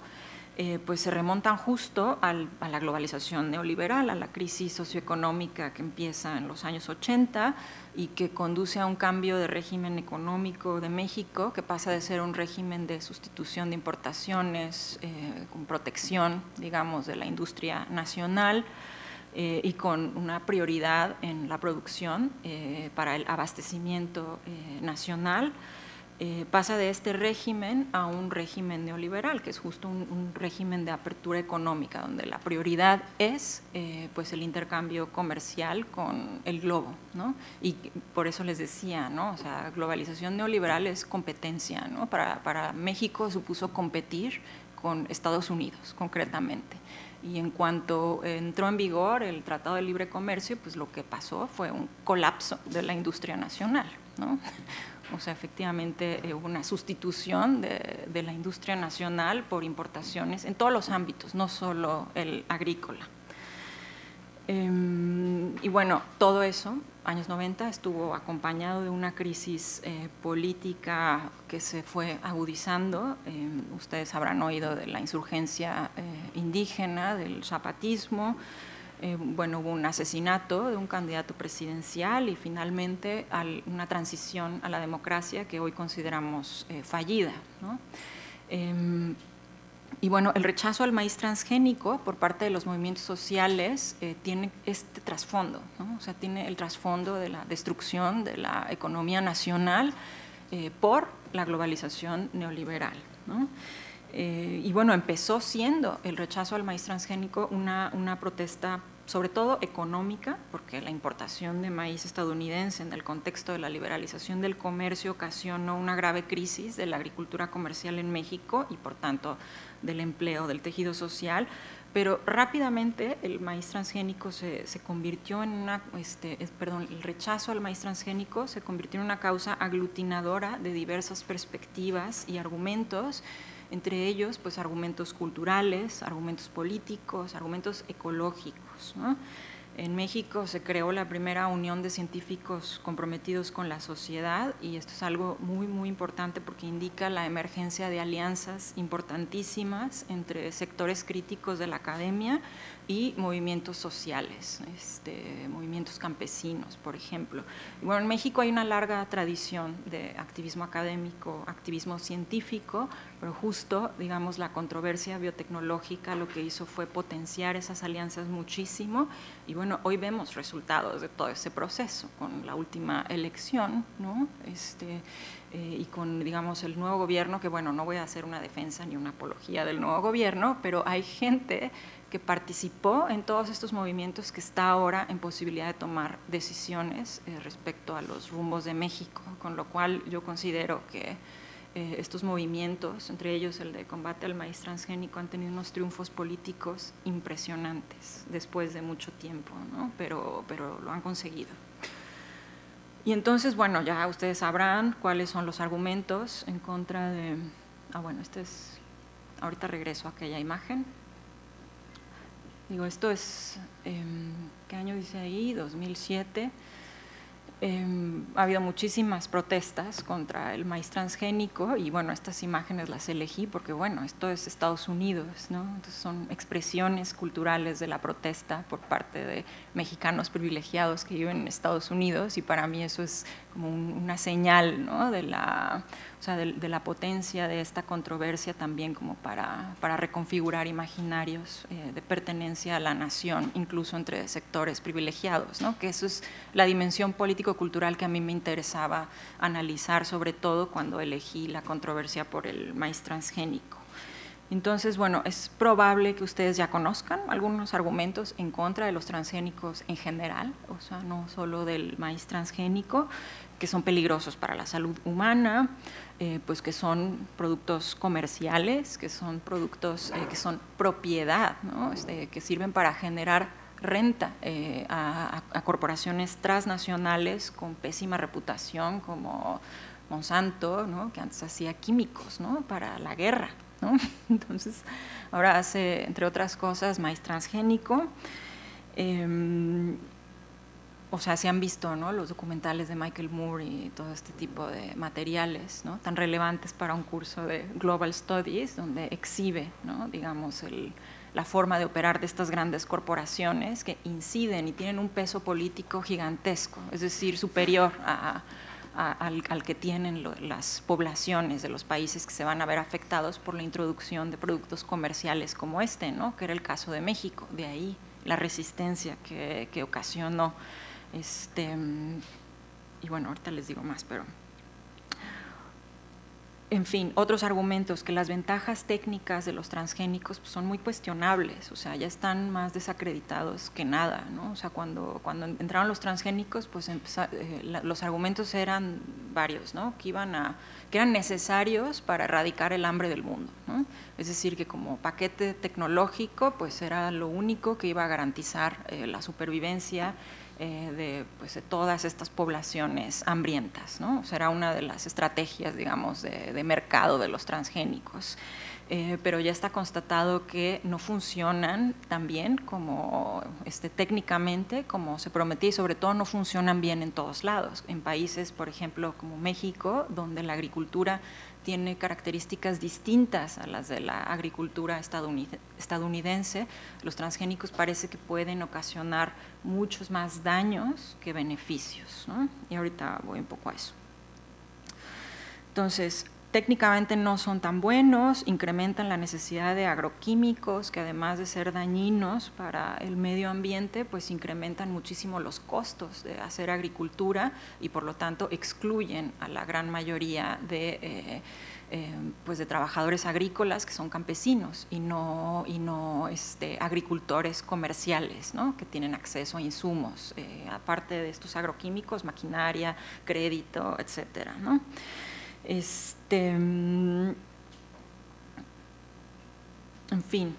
pues se remontan justo a la globalización neoliberal, a la crisis socioeconómica que empieza en los años 80 y que conduce a un cambio de régimen económico de México, que pasa de ser un régimen de sustitución de importaciones con protección, digamos, de la industria nacional y con una prioridad en la producción para el abastecimiento nacional, pasa de este régimen a un régimen neoliberal, que es justo un régimen de apertura económica, donde la prioridad es pues el intercambio comercial con el globo, ¿no? Y por eso les decía, ¿no? O sea, globalización neoliberal es competencia, ¿no? Para México supuso competir con Estados Unidos, concretamente. Y en cuanto entró en vigor el Tratado de Libre Comercio, pues lo que pasó fue un colapso de la industria nacional, ¿no? O sea, efectivamente hubo una sustitución de la industria nacional por importaciones en todos los ámbitos, no solo el agrícola. Y bueno, todo eso, años 90, estuvo acompañado de una crisis política que se fue agudizando. Ustedes habrán oído de la insurgencia indígena, del zapatismo. Bueno, hubo un asesinato de un candidato presidencial y finalmente una transición a la democracia que hoy consideramos fallida, ¿no? Y bueno, el rechazo al maíz transgénico por parte de los movimientos sociales tiene este trasfondo, ¿no? O sea, tiene el trasfondo de la destrucción de la economía nacional por la globalización neoliberal, ¿no? Y bueno, empezó siendo el rechazo al maíz transgénico una protesta sobre todo económica, porque la importación de maíz estadounidense en el contexto de la liberalización del comercio ocasionó una grave crisis de la agricultura comercial en México y por tanto del empleo, del tejido social, pero rápidamente el maíz transgénico se convirtió en el rechazo al maíz transgénico se convirtió en una causa aglutinadora de diversas perspectivas y argumentos, entre ellos pues argumentos culturales, argumentos políticos, argumentos ecológicos, ¿no? En México se creó la primera unión de científicos comprometidos con la sociedad y esto es algo muy, muy importante porque indica la emergencia de alianzas importantísimas entre sectores críticos de la academia y movimientos sociales, movimientos campesinos, por ejemplo. Y bueno, en México hay una larga tradición de activismo académico, activismo científico, pero justo, digamos, la controversia biotecnológica lo que hizo fue potenciar esas alianzas muchísimo y bueno, hoy vemos resultados de todo ese proceso con la última elección, ¿no? Y con, digamos, el nuevo gobierno, que bueno, no voy a hacer una defensa ni una apología del nuevo gobierno, pero hay gente que participó en todos estos movimientos que está ahora en posibilidad de tomar decisiones respecto a los rumbos de México, con lo cual yo considero que estos movimientos, entre ellos el de combate al maíz transgénico, han tenido unos triunfos políticos impresionantes después de mucho tiempo, ¿no? Pero lo han conseguido. Y entonces, bueno, ya ustedes sabrán cuáles son los argumentos en contra de… bueno, ahorita regreso a aquella imagen. Digo, esto es… ¿qué año dice ahí? 2007. Ha habido muchísimas protestas contra el maíz transgénico y bueno, estas imágenes las elegí porque bueno, esto es Estados Unidos, ¿no? Entonces son expresiones culturales de la protesta por parte de mexicanos privilegiados que viven en Estados Unidos y para mí eso es como una señal, ¿no? de la potencia de esta controversia también como para reconfigurar imaginarios de pertenencia a la nación, incluso entre sectores privilegiados, ¿no? Que eso es la dimensión político-cultural que a mí me interesaba analizar, sobre todo cuando elegí la controversia por el maíz transgénico. Entonces, bueno, es probable que ustedes ya conozcan algunos argumentos en contra de los transgénicos en general, o sea, no solo del maíz transgénico, que son peligrosos para la salud humana, pues que son productos comerciales, que son productos que son propiedad, ¿no? Que sirven para generar renta a corporaciones transnacionales con pésima reputación como Monsanto, ¿no? Que antes hacía químicos, ¿no? Para la guerra, ¿no? Entonces, ahora hace, entre otras cosas, maíz transgénico. O sea, se han visto, ¿no? Los documentales de Michael Moore y todo este tipo de materiales, ¿no? Tan relevantes para un curso de Global Studies, donde exhibe, ¿no? Digamos, la forma de operar de estas grandes corporaciones que inciden y tienen un peso político gigantesco, es decir, superior al que tienen las poblaciones de los países que se van a ver afectados por la introducción de productos comerciales como este, ¿no? Que era el caso de México, de ahí la resistencia que ocasionó. Y bueno, ahorita les digo más, pero… En fin, otros argumentos, que las ventajas técnicas de los transgénicos pues, son muy cuestionables, o sea, ya están más desacreditados que nada, ¿no? O sea, cuando entraron los transgénicos, pues los argumentos eran varios, ¿no? Que eran necesarios para erradicar el hambre del mundo, ¿no? Es decir, que como paquete tecnológico, pues era lo único que iba a garantizar la supervivencia de todas estas poblaciones hambrientas, ¿no? O sea, era una de las estrategias, digamos, de mercado de los transgénicos. Pero ya está constatado que no funcionan tan bien como técnicamente como se prometía, y sobre todo no funcionan bien en todos lados. En países, por ejemplo, como México, donde la agricultura tiene características distintas a las de la agricultura estadounidense, los transgénicos parece que pueden ocasionar muchos más daños que beneficios, ¿no? Y ahorita voy un poco a eso. Entonces, técnicamente no son tan buenos, incrementan la necesidad de agroquímicos que además de ser dañinos para el medio ambiente, pues incrementan muchísimo los costos de hacer agricultura y por lo tanto excluyen a la gran mayoría de trabajadores agrícolas que son campesinos y no agricultores comerciales, ¿no? Que tienen acceso a insumos, aparte de estos agroquímicos, maquinaria, crédito, etcétera, ¿no? En fin,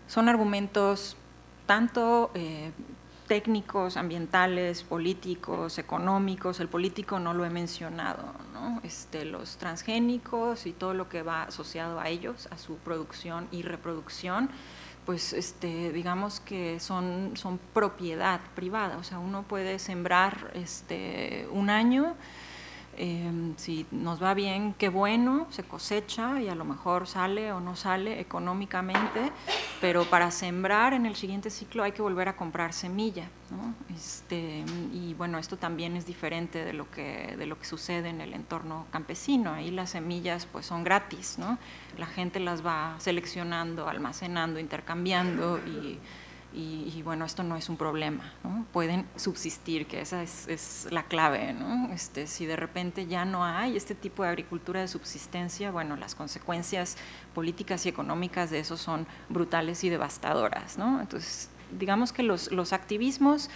son argumentos tanto técnicos, ambientales, políticos, económicos. El político no lo he mencionado, ¿no? Los transgénicos y todo lo que va asociado a ellos, a su producción y reproducción, pues digamos que son propiedad privada. O sea, uno puede sembrar un año. Si nos va bien, qué bueno, se cosecha y a lo mejor sale o no sale económicamente, pero para sembrar en el siguiente ciclo hay que volver a comprar semilla, ¿no? Y bueno, esto también es diferente de lo que sucede en el entorno campesino. Ahí las semillas pues son gratis, ¿no? La gente las va seleccionando, almacenando, intercambiando y bueno, esto no es un problema, ¿no? Pueden subsistir, que esa es la clave, ¿no? Si de repente ya no hay este tipo de agricultura de subsistencia, bueno, las consecuencias políticas y económicas de eso son brutales y devastadoras, ¿no? Entonces, digamos que los activismos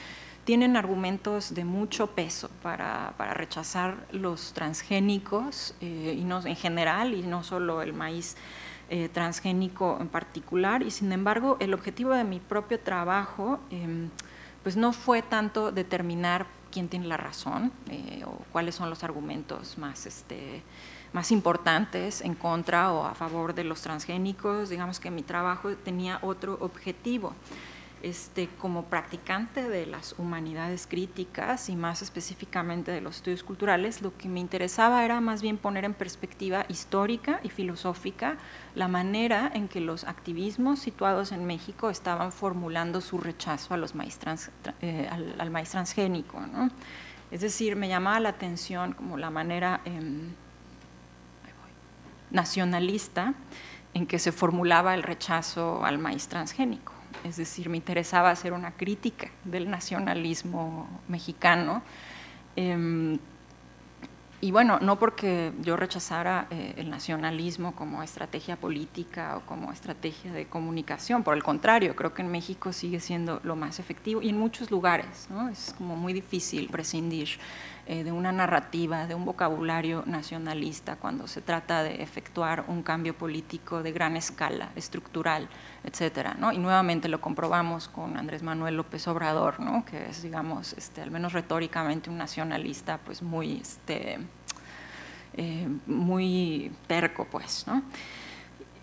tienen argumentos de mucho peso para rechazar los transgénicos y no, en general, y no solo el maíz transgénico en particular, y sin embargo el objetivo de mi propio trabajo pues no fue tanto determinar quién tiene la razón o cuáles son los argumentos más importantes en contra o a favor de los transgénicos. Digamos que mi trabajo tenía otro objetivo. Como practicante de las humanidades críticas y más específicamente de los estudios culturales, lo que me interesaba era más bien poner en perspectiva histórica y filosófica la manera en que los activismos situados en México estaban formulando su rechazo a los al maíz transgénico, ¿no? Es decir, me llamaba la atención como la manera nacionalista en que se formulaba el rechazo al maíz transgénico. Es decir, me interesaba hacer una crítica del nacionalismo mexicano. Y bueno, no porque yo rechazara el nacionalismo como estrategia política o como estrategia de comunicación, por el contrario, creo que en México sigue siendo lo más efectivo y en muchos lugares, ¿no? Es como muy difícil prescindir de una narrativa, de un vocabulario nacionalista cuando se trata de efectuar un cambio político de gran escala, estructural, etcétera, ¿no? Y nuevamente lo comprobamos con Andrés Manuel López Obrador, ¿no? Que es, digamos, al menos retóricamente un nacionalista pues muy terco, pues, ¿no?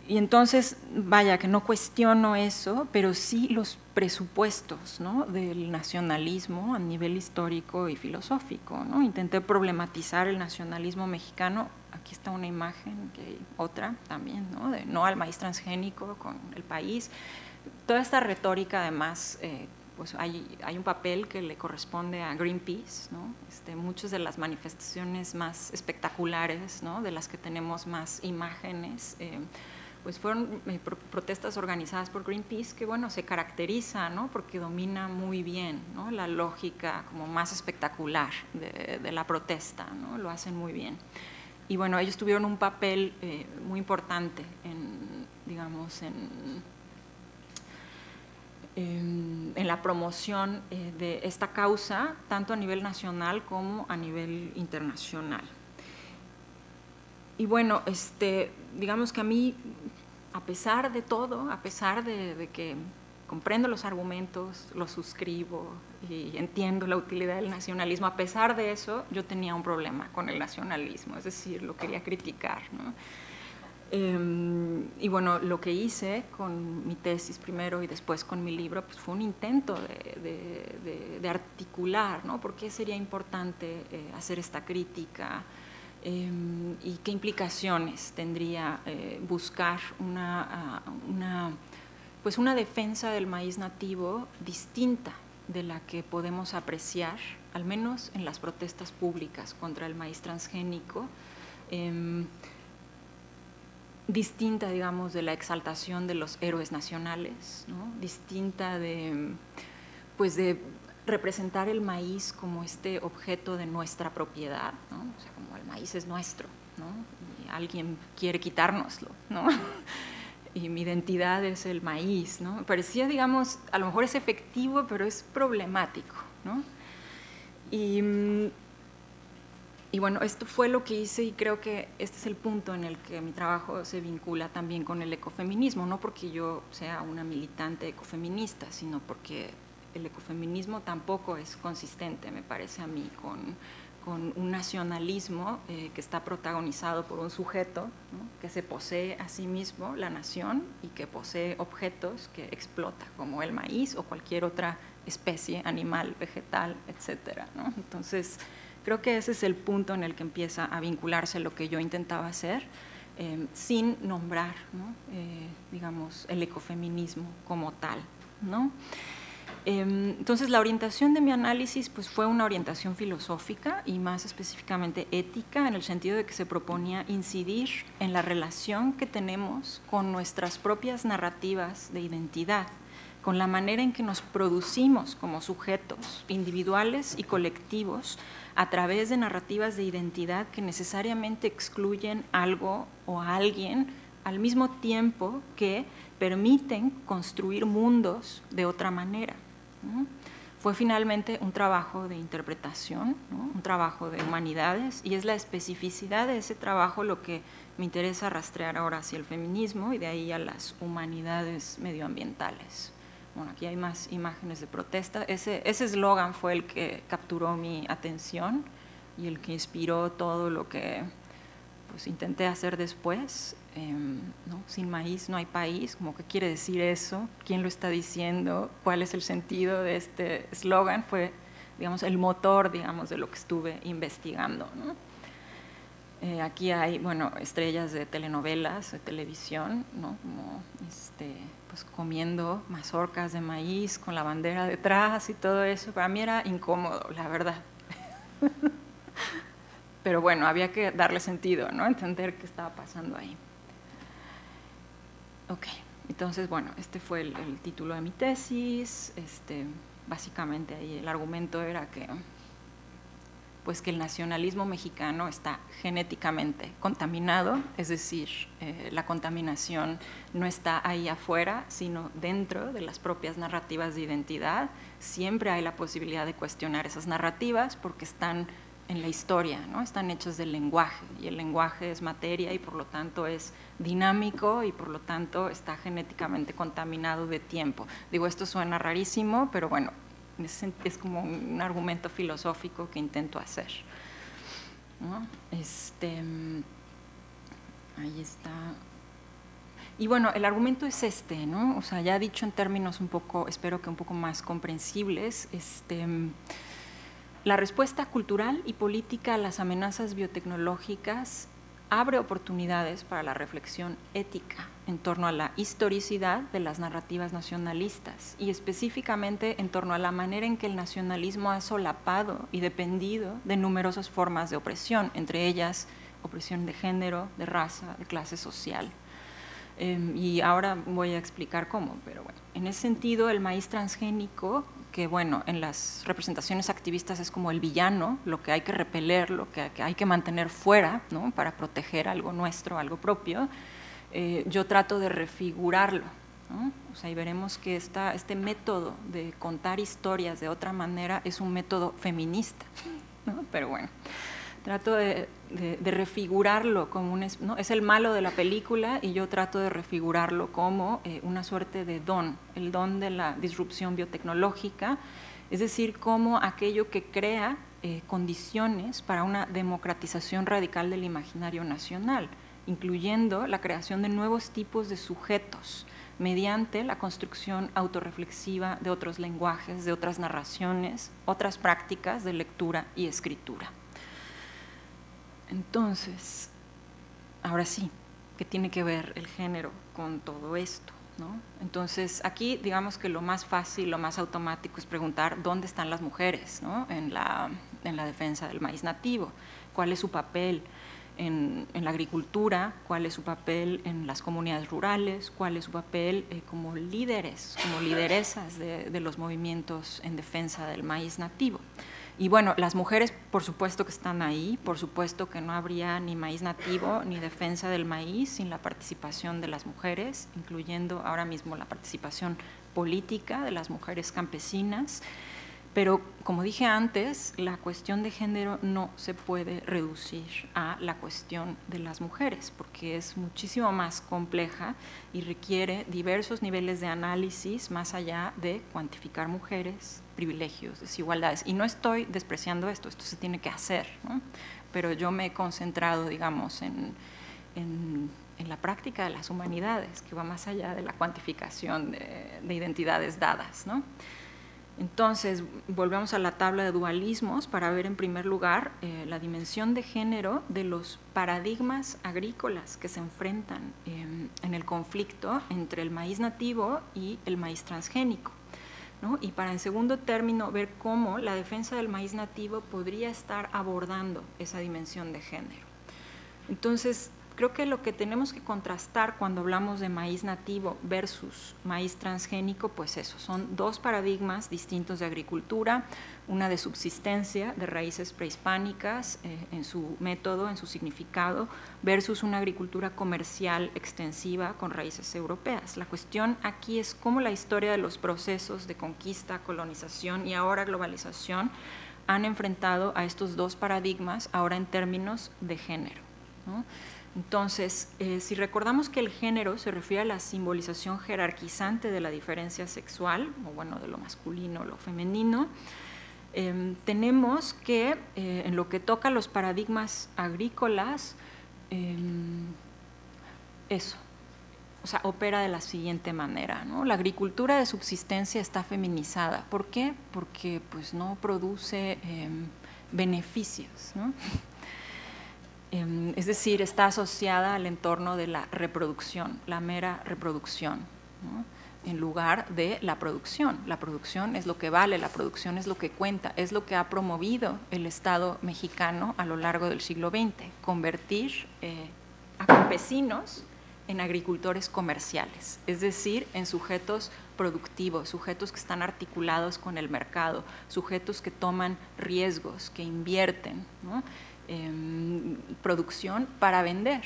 Y entonces, vaya, que no cuestiono eso, pero sí los presupuestos, ¿no? Del nacionalismo a nivel histórico y filosófico, ¿no? Intenté problematizar el nacionalismo mexicano. Aquí está una imagen, que otra también, ¿no? De no al maíz transgénico con el país. Toda esta retórica, además, pues hay un papel que le corresponde a Greenpeace, ¿no? Muchas de las manifestaciones más espectaculares, ¿no? De las que tenemos más imágenes, pues fueron protestas organizadas por Greenpeace que, bueno, se caracteriza, ¿no? Porque domina muy bien, ¿no? La lógica como más espectacular de la protesta, ¿no? Lo hacen muy bien. y bueno, ellos tuvieron un papel muy importante digamos, en la promoción de esta causa, tanto a nivel nacional como a nivel internacional. Y bueno, digamos que a mí, a pesar de todo, a pesar de que comprendo los argumentos, los suscribo y entiendo la utilidad del nacionalismo, a pesar de eso, yo tenía un problema con el nacionalismo, es decir, lo quería criticar, ¿no? Y bueno, lo que hice con mi tesis primero y después con mi libro, pues fue un intento de articular, ¿no? ¿Por qué sería importante hacer esta crítica? Y qué implicaciones tendría buscar pues una defensa del maíz nativo distinta de la que podemos apreciar, al menos en las protestas públicas contra el maíz transgénico, distinta, digamos, de la exaltación de los héroes nacionales, ¿no? Distinta pues de representar el maíz como este objeto de nuestra propiedad, ¿no? O sea, como el maíz es nuestro, ¿no? Y alguien quiere quitárnoslo, ¿no? Y mi identidad es el maíz, ¿no? Parecía, digamos, a lo mejor es efectivo, pero es problemático, ¿no? Y bueno, esto fue lo que hice y creo que este es el punto en el que mi trabajo se vincula también con el ecofeminismo, no porque yo sea una militante ecofeminista, sino porque el ecofeminismo tampoco es consistente, me parece a mí, con un nacionalismo que está protagonizado por un sujeto, ¿no? Que se posee a sí mismo, la nación, y que posee objetos que explota, como el maíz o cualquier otra especie, animal, vegetal, etcétera, ¿no? Entonces, creo que ese es el punto en el que empieza a vincularse lo que yo intentaba hacer, sin nombrar, ¿no? Digamos, el ecofeminismo como tal, ¿no? Entonces, la orientación de mi análisis pues, fue una orientación filosófica y más específicamente ética, en el sentido de que se proponía incidir en la relación que tenemos con nuestras propias narrativas de identidad, con la manera en que nos producimos como sujetos individuales y colectivos a través de narrativas de identidad que necesariamente excluyen algo o a alguien al mismo tiempo que permiten construir mundos de otra manera, ¿no? Fue finalmente un trabajo de interpretación, ¿no? Un trabajo de humanidades, y es la especificidad de ese trabajo lo que me interesa rastrear ahora hacia el feminismo y de ahí a las humanidades medioambientales. Bueno, aquí hay más imágenes de protesta. Ese eslogan fue el que capturó mi atención y el que inspiró todo lo que pues, intenté hacer después. ¿No? Sin maíz no hay país, como que quiere decir eso, quién lo está diciendo, cuál es el sentido de este eslogan, fue, digamos, el motor, digamos, de lo que estuve investigando, ¿no? Aquí hay, bueno, estrellas de telenovelas, de televisión, ¿no? Como pues comiendo mazorcas de maíz con la bandera detrás y todo eso. Para mí era incómodo, la verdad. Pero bueno, había que darle sentido, ¿no? Entender qué estaba pasando ahí. Ok, entonces, bueno, este fue el título de mi tesis. Básicamente ahí el argumento era que pues que el nacionalismo mexicano está genéticamente contaminado, es decir, la contaminación no está ahí afuera, sino dentro de las propias narrativas de identidad. Siempre hay la posibilidad de cuestionar esas narrativas porque están en la historia, ¿no? Están hechos del lenguaje, y el lenguaje es materia y por lo tanto es dinámico y por lo tanto está genéticamente contaminado de tiempo. Digo, esto suena rarísimo, pero bueno, es como un argumento filosófico que intento hacer, ¿no? Ahí está. Y bueno, el argumento es ¿no? O sea, ya dicho en términos un poco, espero que un poco más comprensibles, la respuesta cultural y política a las amenazas biotecnológicas abre oportunidades para la reflexión ética en torno a la historicidad de las narrativas nacionalistas y específicamente en torno a la manera en que el nacionalismo ha solapado y dependido de numerosas formas de opresión, entre ellas opresión de género, de raza, de clase social. Y ahora voy a explicar cómo, pero bueno, en ese sentido el maíz transgénico, que, bueno, en las representaciones activistas es como el villano, lo que hay que repeler, lo que hay que mantener fuera, ¿no?, para proteger algo nuestro, algo propio. Yo trato de refigurarlo, ¿no? O sea, y veremos que este método de contar historias de otra manera es un método feminista, ¿no? Pero bueno, trato de refigurarlo como ¿no?, es el malo de la película, y yo trato de refigurarlo como una suerte de don, el don de la disrupción biotecnológica, es decir, como aquello que crea condiciones para una democratización radical del imaginario nacional, incluyendo la creación de nuevos tipos de sujetos mediante la construcción autorreflexiva de otros lenguajes, de otras narraciones, otras prácticas de lectura y escritura. Entonces, ahora sí, ¿qué tiene que ver el género con todo esto, ¿no? Entonces, aquí digamos que lo más fácil, lo más automático es preguntar dónde están las mujeres, ¿no?, en la defensa del maíz nativo, cuál es su papel en la agricultura, cuál es su papel en las comunidades rurales, cuál es su papel como líderes, como lideresas de los movimientos en defensa del maíz nativo. Y bueno, las mujeres por supuesto que están ahí, por supuesto que no habría ni maíz nativo ni defensa del maíz sin la participación de las mujeres, incluyendo ahora mismo la participación política de las mujeres campesinas. Pero, como dije antes, la cuestión de género no se puede reducir a la cuestión de las mujeres, porque es muchísimo más compleja y requiere diversos niveles de análisis más allá de cuantificar mujeres, privilegios, desigualdades. Y no estoy despreciando esto se tiene que hacer, ¿no? Pero yo me he concentrado, digamos, en la práctica de las humanidades, que va más allá de la cuantificación de identidades dadas, ¿no? Entonces, volvemos a la tabla de dualismos para ver en primer lugar la dimensión de género de los paradigmas agrícolas que se enfrentan en el conflicto entre el maíz nativo y el maíz transgénico, ¿no? Y para en segundo término ver cómo la defensa del maíz nativo podría estar abordando esa dimensión de género. Entonces, creo que lo que tenemos que contrastar cuando hablamos de maíz nativo versus maíz transgénico, pues eso, son dos paradigmas distintos de agricultura, una de subsistencia, de raíces prehispánicas en su método, en su significado, versus una agricultura comercial extensiva con raíces europeas. La cuestión aquí es cómo la historia de los procesos de conquista, colonización y ahora globalización han enfrentado a estos dos paradigmas ahora en términos de género, ¿no? Entonces, si recordamos que el género se refiere a la simbolización jerarquizante de la diferencia sexual, o bueno, de lo masculino o lo femenino, tenemos que, en lo que toca a los paradigmas agrícolas, o sea, opera de la siguiente manera, ¿no? La agricultura de subsistencia está feminizada. ¿Por qué? Porque pues, no produce beneficios, ¿no? Es decir, está asociada al entorno de la reproducción, la mera reproducción, ¿no?, en lugar de la producción. La producción es lo que vale, la producción es lo que cuenta, es lo que ha promovido el Estado mexicano a lo largo del siglo XX, convertir a campesinos en agricultores comerciales, es decir, en sujetos productivos, sujetos que están articulados con el mercado, sujetos que toman riesgos, que invierten, ¿no?, producción para vender,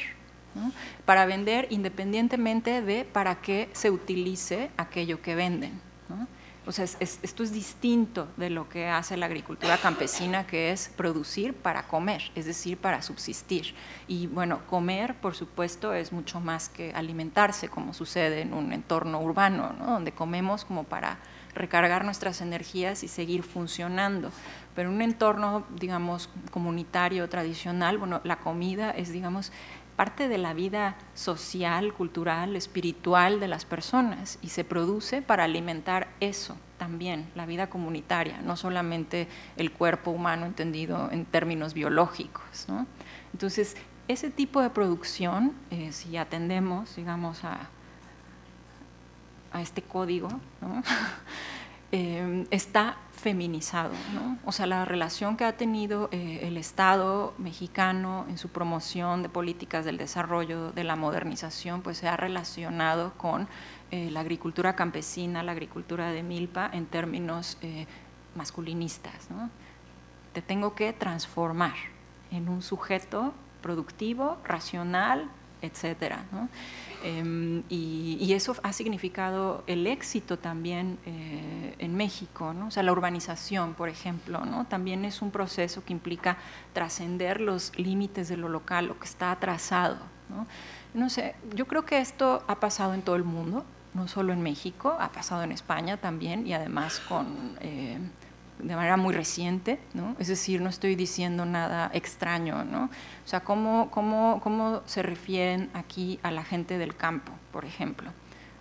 ¿no?, para vender independientemente de para qué se utilice aquello que venden, ¿no? O sea, esto es distinto de lo que hace la agricultura campesina, que es producir para comer, es decir, para subsistir. Y bueno, comer, por supuesto, es mucho más que alimentarse, como sucede en un entorno urbano, ¿no?, donde comemos como para recargar nuestras energías y seguir funcionando. Pero en un entorno, digamos, comunitario, tradicional, bueno, la comida es, digamos, parte de la vida social, cultural, espiritual de las personas y se produce para alimentar eso también, la vida comunitaria, no solamente el cuerpo humano entendido en términos biológicos, ¿no? Entonces, ese tipo de producción, si atendemos, digamos, a este código, ¿no?, está feminizado, ¿no? O sea, la relación que ha tenido el Estado mexicano en su promoción de políticas del desarrollo, de la modernización, pues se ha relacionado con la agricultura campesina, la agricultura de milpa en términos masculinistas, ¿no? Te tengo que transformar en un sujeto productivo, racional, etcétera, ¿no? Y eso ha significado el éxito también en México, ¿no? O sea, la urbanización, por ejemplo, ¿no? También es un proceso que implica trascender los límites de lo local, lo que está atrasado, ¿no? No sé, yo creo que esto ha pasado en todo el mundo, no solo en México, ha pasado en España también, y además de manera muy reciente, ¿no? Es decir, no estoy diciendo nada extraño, ¿no? O sea, ¿cómo se refieren aquí a la gente del campo, por ejemplo?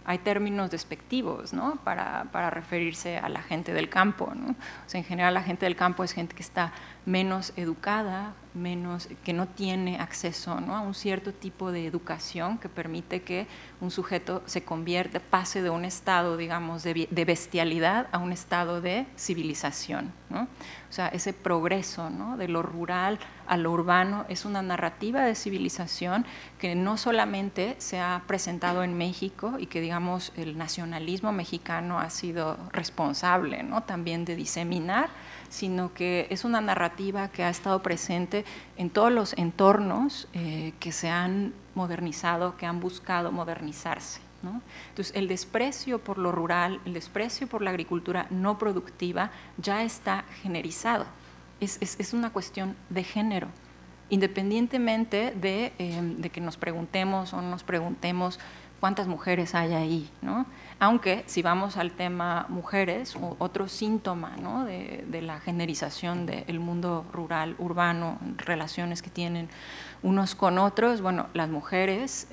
Hay términos despectivos, ¿no? Para referirse a la gente del campo, ¿no? O sea, en general la gente del campo es gente que está menos educada, que no tiene acceso, ¿no? A un cierto tipo de educación que permite que un sujeto pase de un estado, digamos, de bestialidad a un estado de civilización, ¿no? O sea, ese progreso, ¿no? De lo rural a lo urbano es una narrativa de civilización que no solamente se ha presentado en México y que, digamos, el nacionalismo mexicano ha sido responsable, ¿no? También de diseminar, sino que es una narrativa que ha estado presente en todos los entornos que se han modernizado, que han buscado modernizarse, ¿no? Entonces, el desprecio por lo rural, el desprecio por la agricultura no productiva ya está generizado. Es una cuestión de género, independientemente de que nos preguntemos o no nos preguntemos cuántas mujeres hay ahí, ¿no? Aunque si vamos al tema mujeres, otro síntoma, ¿no? de la generización del mundo rural, urbano, relaciones que tienen unos con otros, bueno, las mujeres,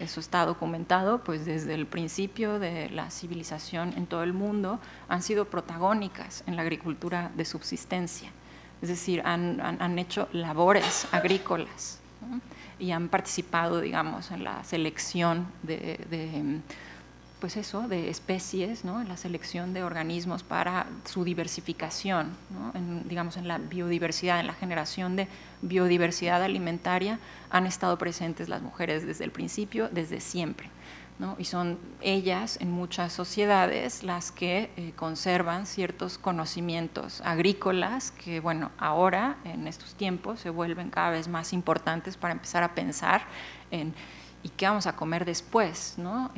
eso está documentado, pues desde el principio de la civilización en todo el mundo, han sido protagónicas en la agricultura de subsistencia, es decir, han hecho labores agrícolas, ¿no? Y han participado, digamos, en la selección pues eso, de especies, ¿no? En la selección de organismos para su diversificación, ¿no? Digamos, en la biodiversidad, en la generación de biodiversidad alimentaria, han estado presentes las mujeres desde el principio, desde siempre, ¿no? Y son ellas en muchas sociedades las que conservan ciertos conocimientos agrícolas que, bueno, ahora en estos tiempos se vuelven cada vez más importantes para empezar a pensar en ¿y qué vamos a comer después, ¿no?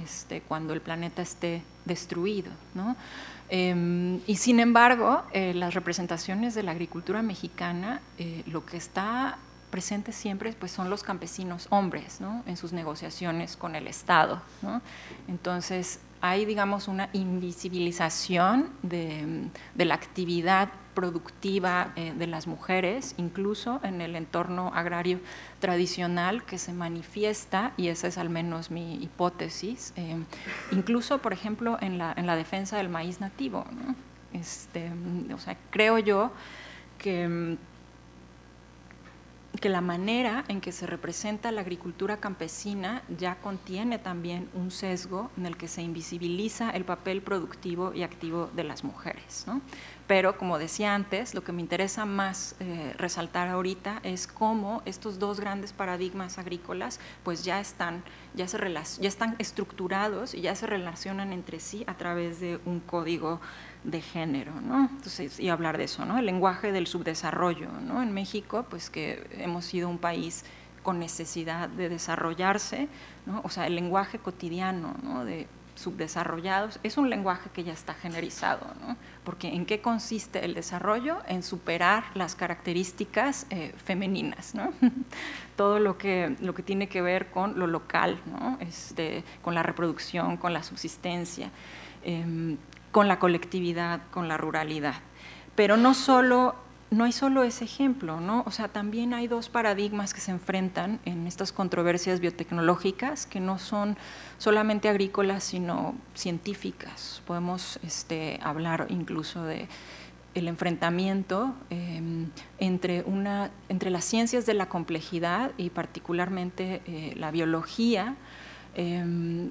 Cuando el planeta esté destruido, ¿no? Y sin embargo, las representaciones de la agricultura mexicana, lo que está presente siempre pues, son los campesinos hombres, ¿no? En sus negociaciones con el Estado, ¿no? Entonces, hay, digamos, una invisibilización de la actividad productiva de las mujeres, incluso en el entorno agrario tradicional que se manifiesta, y esa es al menos mi hipótesis, incluso, por ejemplo, en la defensa del maíz nativo, ¿no? O sea, creo yo que la manera en que se representa la agricultura campesina ya contiene también un sesgo en el que se invisibiliza el papel productivo y activo de las mujeres, ¿no? Pero, como decía antes, lo que me interesa más resaltar ahorita es cómo estos dos grandes paradigmas agrícolas pues ya están estructurados y ya se relacionan entre sí a través de un código de género, ¿no? Entonces, y hablar de eso, ¿no? El lenguaje del subdesarrollo, ¿no? En México, pues que hemos sido un país con necesidad de desarrollarse, ¿no? O sea, el lenguaje cotidiano, ¿no? De subdesarrollados es un lenguaje que ya está generizado, ¿no? Porque ¿en qué consiste el desarrollo? En superar las características femeninas, ¿no? Todo lo que tiene que ver con lo local, ¿no? Con la reproducción, con la subsistencia, con la colectividad, con la ruralidad. Pero no hay solo ese ejemplo, ¿no? O sea, también hay dos paradigmas que se enfrentan en estas controversias biotecnológicas que no son solamente agrícolas, sino científicas. Podemos hablar incluso de el enfrentamiento entre las ciencias de la complejidad y particularmente la biología,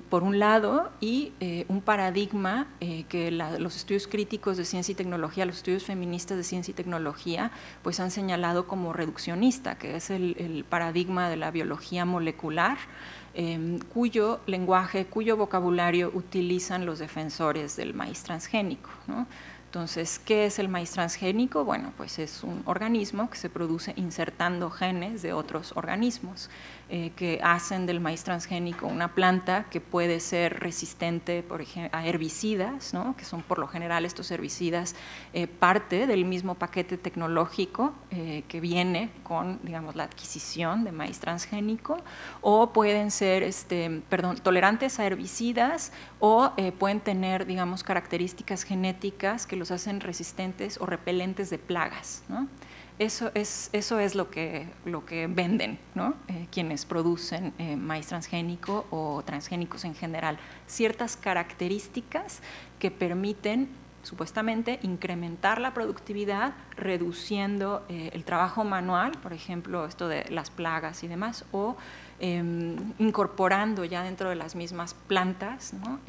por un lado, y un paradigma que los estudios críticos de ciencia y tecnología, los estudios feministas de ciencia y tecnología, pues han señalado como reduccionista, que es el paradigma de la biología molecular, cuyo lenguaje, cuyo vocabulario utilizan los defensores del maíz transgénico, ¿no? Entonces, ¿qué es el maíz transgénico? Bueno, pues es un organismo que se produce insertando genes de otros organismos que hacen del maíz transgénico una planta que puede ser resistente, por ejemplo, a herbicidas, ¿no? Que son por lo general estos herbicidas parte del mismo paquete tecnológico que viene con, digamos, la adquisición de maíz transgénico, o pueden ser tolerantes a herbicidas, o pueden tener, digamos, características genéticas que los hacen resistentes o repelentes de plagas, ¿no? Eso es lo que venden, ¿no? Quienes producen maíz transgénico o transgénicos en general. Ciertas características que permiten, supuestamente, incrementar la productividad, reduciendo el trabajo manual, por ejemplo, esto de las plagas y demás, o incorporando ya dentro de las mismas plantas, ¿no?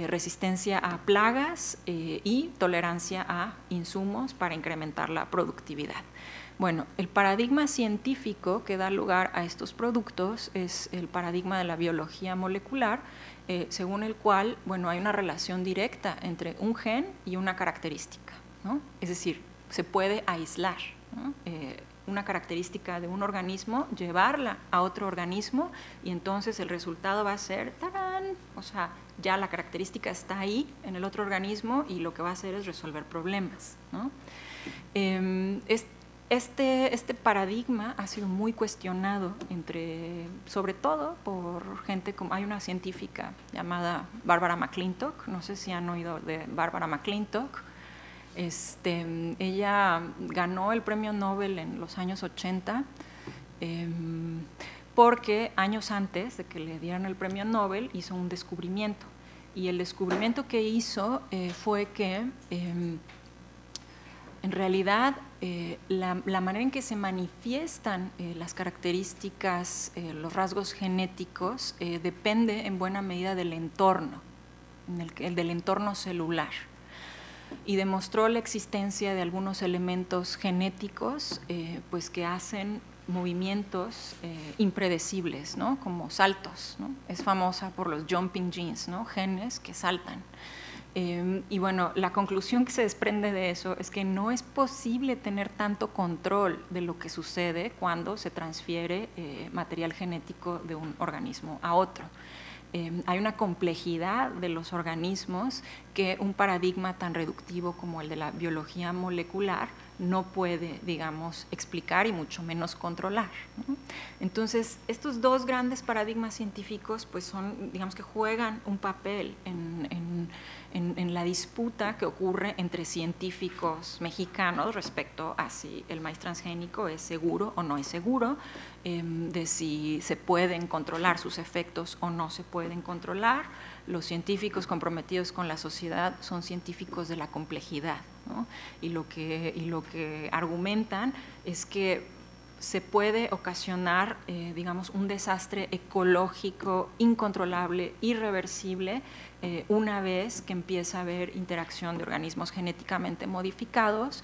Resistencia a plagas y tolerancia a insumos para incrementar la productividad. Bueno, el paradigma científico que da lugar a estos productos es el paradigma de la biología molecular, según el cual, bueno, hay una relación directa entre un gen y una característica, ¿no? Es decir, se puede aislar, ¿no? Una característica de un organismo, llevarla a otro organismo, y entonces el resultado va a ser ¡tarán! O sea, ya la característica está ahí en el otro organismo y lo que va a hacer es resolver problemas, ¿no? Este paradigma ha sido muy cuestionado, sobre todo por gente como, hay una científica llamada Barbara McClintock, no sé si han oído de Barbara McClintock. Ella ganó el premio Nobel en los años 80 porque años antes de que le dieran el premio Nobel hizo un descubrimiento, y el descubrimiento que hizo fue que en realidad la manera en que se manifiestan las características, los rasgos genéticos, depende en buena medida del entorno, del entorno celular. Y demostró la existencia de algunos elementos genéticos pues que hacen movimientos impredecibles, ¿no? Como saltos, ¿no? Es famosa por los jumping genes, ¿no? Genes que saltan. Y bueno, la conclusión que se desprende de eso es que no es posible tener tanto control de lo que sucede cuando se transfiere material genético de un organismo a otro. Hay una complejidad de los organismos que un paradigma tan reductivo como el de la biología molecular no puede, digamos, explicar y mucho menos controlar, ¿no? Entonces, estos dos grandes paradigmas científicos pues son, digamos, que juegan un papel en la disputa que ocurre entre científicos mexicanos respecto a si el maíz transgénico es seguro o no es seguro, de si se pueden controlar sus efectos o no se pueden controlar. Los científicos comprometidos con la sociedad son científicos de la complejidad, ¿no? Y lo que argumentan es que se puede ocasionar, digamos, un desastre ecológico incontrolable, irreversible, una vez que empieza a haber interacción de organismos genéticamente modificados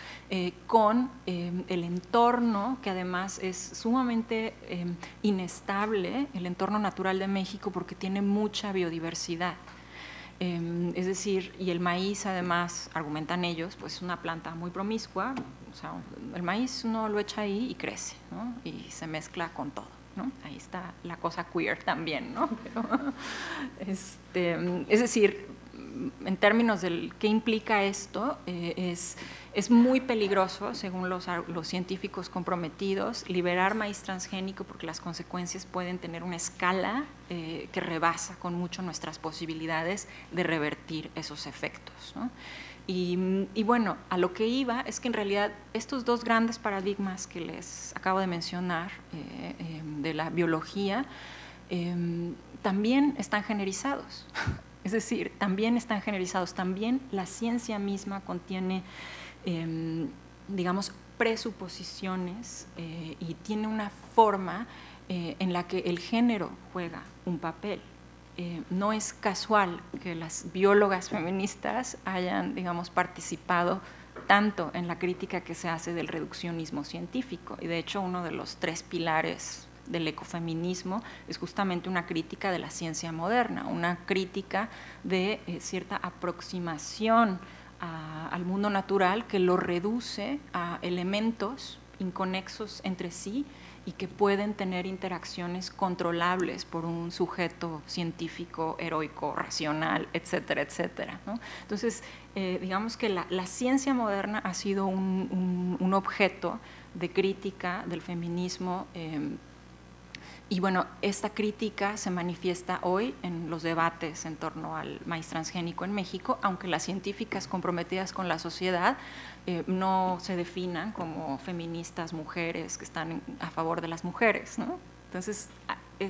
con el entorno, que además es sumamente inestable, el entorno natural de México, porque tiene mucha biodiversidad. Es decir, y el maíz, además, argumentan ellos, pues es una planta muy promiscua. O sea, el maíz uno lo echa ahí y crece, ¿no? Y se mezcla con todo, ¿no? Ahí está la cosa queer también, ¿no? Pero, es decir, en términos de qué implica esto, es muy peligroso, según los científicos comprometidos, liberar maíz transgénico, porque las consecuencias pueden tener una escala que rebasa con mucho nuestras posibilidades de revertir esos efectos, ¿no? Y bueno, a lo que iba es que en realidad estos dos grandes paradigmas que les acabo de mencionar de la biología también están generizados. Es decir, también están generizados, también la ciencia misma contiene, digamos, presuposiciones y tiene una forma en la que el género juega un papel. No es casual que las biólogas feministas hayan, digamos, participado tanto en la crítica que se hace del reduccionismo científico. Y de hecho, uno de los 3 pilares del ecofeminismo es justamente una crítica de la ciencia moderna, una crítica de cierta aproximación al mundo natural que lo reduce a elementos inconexos entre sí y que pueden tener interacciones controlables por un sujeto científico, heroico, racional, etcétera, etcétera, ¿no? Entonces, digamos que la ciencia moderna ha sido un objeto de crítica del feminismo, y bueno, esta crítica se manifiesta hoy en los debates en torno al maíz transgénico en México, aunque las científicas comprometidas con la sociedad no se definan como feministas mujeres que están a favor de las mujeres, ¿no? Entonces,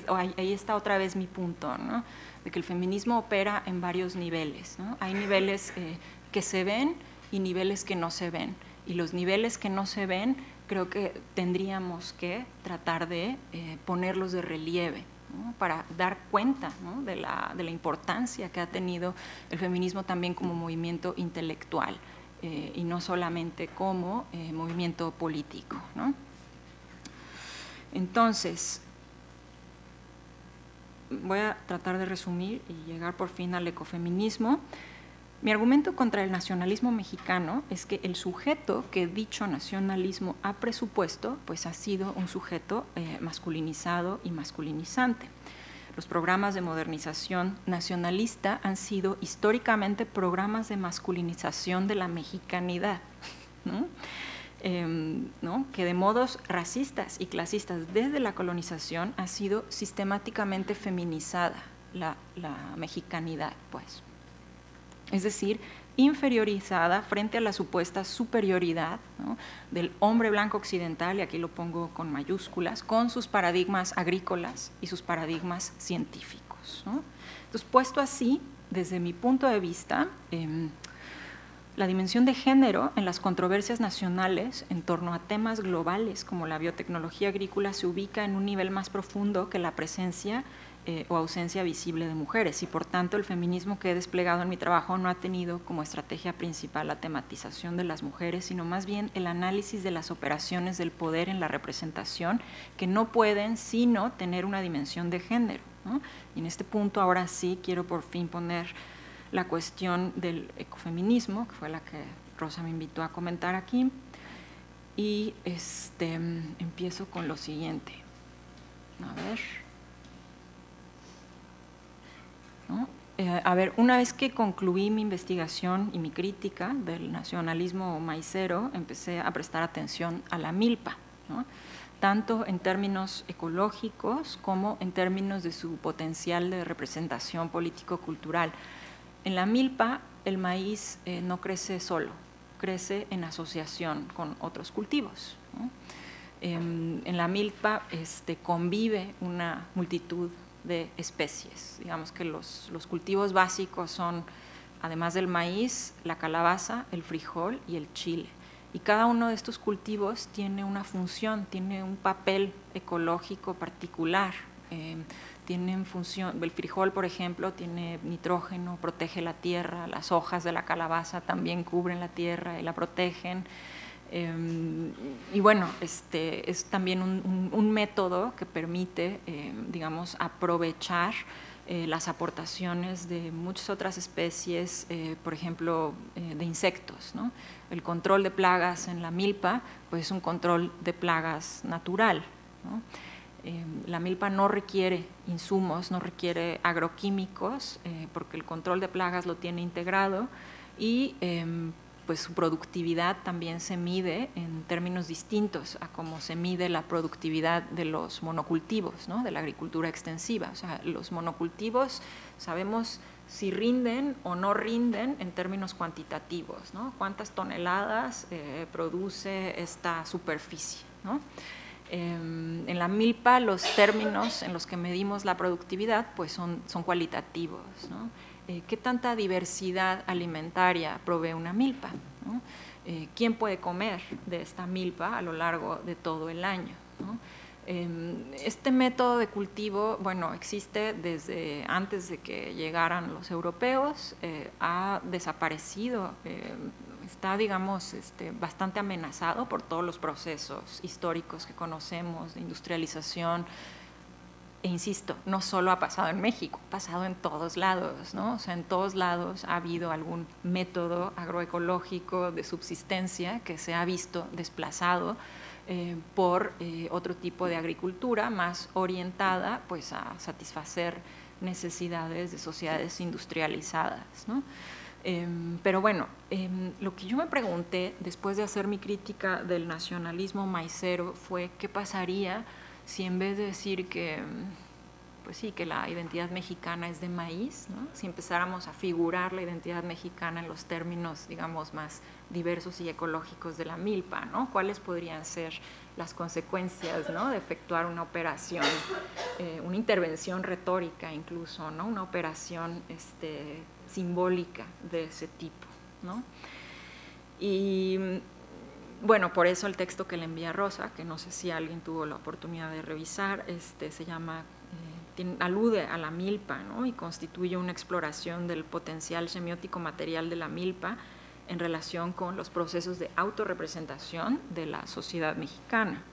ahí está otra vez mi punto, ¿no? De que el feminismo opera en varios niveles, ¿no? Hay niveles que se ven y niveles que no se ven, y los niveles que no se ven creo que tendríamos que tratar de ponerlos de relieve, ¿no? Para dar cuenta, ¿no? de la importancia que ha tenido el feminismo también como movimiento intelectual y no solamente como movimiento político, ¿no? Entonces, voy a tratar de resumir y llegar por fin al ecofeminismo. Mi argumento contra el nacionalismo mexicano es que el sujeto que dicho nacionalismo ha presupuesto, pues ha sido un sujeto masculinizado y masculinizante. Los programas de modernización nacionalista han sido históricamente programas de masculinización de la mexicanidad, ¿no? ¿No? Que de modos racistas y clasistas desde la colonización ha sido sistemáticamente feminizada la mexicanidad, pues. Es decir, inferiorizada frente a la supuesta superioridad, ¿no? del hombre blanco occidental, y aquí lo pongo con mayúsculas, con sus paradigmas agrícolas y sus paradigmas científicos, ¿no? Entonces, puesto así, desde mi punto de vista, la dimensión de género en las controversias nacionales en torno a temas globales como la biotecnología agrícola se ubica en un nivel más profundo que la presencia o ausencia visible de mujeres, y por tanto el feminismo que he desplegado en mi trabajo no ha tenido como estrategia principal la tematización de las mujeres, sino más bien el análisis de las operaciones del poder en la representación, que no pueden sino tener una dimensión de género, ¿no? Y en este punto ahora sí quiero por fin poner la cuestión del ecofeminismo, que fue la que Rosa me invitó a comentar aquí, y empiezo con lo siguiente. A ver, ¿no? A ver, una vez que concluí mi investigación y mi crítica del nacionalismo maicero, empecé a prestar atención a la milpa, ¿no? Tanto en términos ecológicos como en términos de su potencial de representación político-cultural. En la milpa, el maíz no crece solo, crece en asociación con otros cultivos, ¿no? En la milpa convive una multitud de especies. Digamos que los cultivos básicos son, además del maíz, la calabaza, el frijol y el chile. Y cada uno de estos cultivos tiene una función, tiene un papel ecológico particular. Tienen función, el frijol, por ejemplo, tiene nitrógeno, protege la tierra, las hojas de la calabaza también cubren la tierra y la protegen. Y bueno, es también un método que permite, digamos, aprovechar las aportaciones de muchas otras especies, por ejemplo, de insectos, ¿no? El control de plagas en la milpa, pues es un control de plagas natural, ¿no? La milpa no requiere insumos, no requiere agroquímicos, porque el control de plagas lo tiene integrado, y pues su productividad también se mide en términos distintos a cómo se mide la productividad de los monocultivos, ¿no? De la agricultura extensiva. O sea, los monocultivos sabemos si rinden o no rinden en términos cuantitativos, ¿no? Cuántas toneladas produce esta superficie, ¿no? En la milpa los términos en los que medimos la productividad pues son cualitativos, ¿no? ¿Qué tanta diversidad alimentaria provee una milpa, ¿no? ¿Quién puede comer de esta milpa a lo largo de todo el año, ¿no? Este método de cultivo, bueno, existe desde antes de que llegaran los europeos, ha desaparecido, está, digamos, bastante amenazado por todos los procesos históricos que conocemos de industrialización. E insisto, no solo ha pasado en México, ha pasado en todos lados, ¿no? O sea, en todos lados ha habido algún método agroecológico de subsistencia que se ha visto desplazado por otro tipo de agricultura más orientada, pues, a satisfacer necesidades de sociedades industrializadas, ¿no? Pero bueno, lo que yo me pregunté después de hacer mi crítica del nacionalismo maicero fue qué pasaría si en vez de decir que, pues sí, que la identidad mexicana es de maíz, ¿no? Si empezáramos a figurar la identidad mexicana en los términos, digamos, más diversos y ecológicos de la milpa, ¿no? ¿Cuáles podrían ser las consecuencias, ¿no?, de efectuar una operación, una intervención retórica incluso, ¿no?, una operación simbólica de ese tipo, ¿no? Y bueno, por eso el texto que le envía Rosa, que no sé si alguien tuvo la oportunidad de revisar, se llama, alude a la milpa, ¿no?, y constituye una exploración del potencial semiótico material de la milpa en relación con los procesos de autorrepresentación de la sociedad mexicana,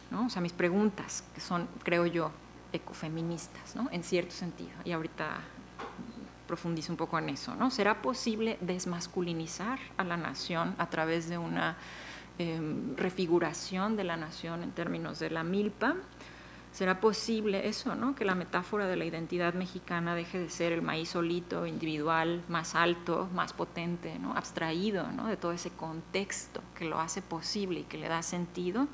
¿no? O sea, mis preguntas, que son, creo yo, ecofeministas, ¿no?, en cierto sentido, y ahorita profundizo un poco en eso, ¿no? ¿Será posible desmasculinizar a la nación a través de una refiguración de la nación en términos de la milpa? ¿Será posible eso, ¿no?, que la metáfora de la identidad mexicana deje de ser el maíz solito, individual, más alto, más potente, ¿no?, abstraído, ¿no?, de todo ese contexto que lo hace posible y que le da sentido?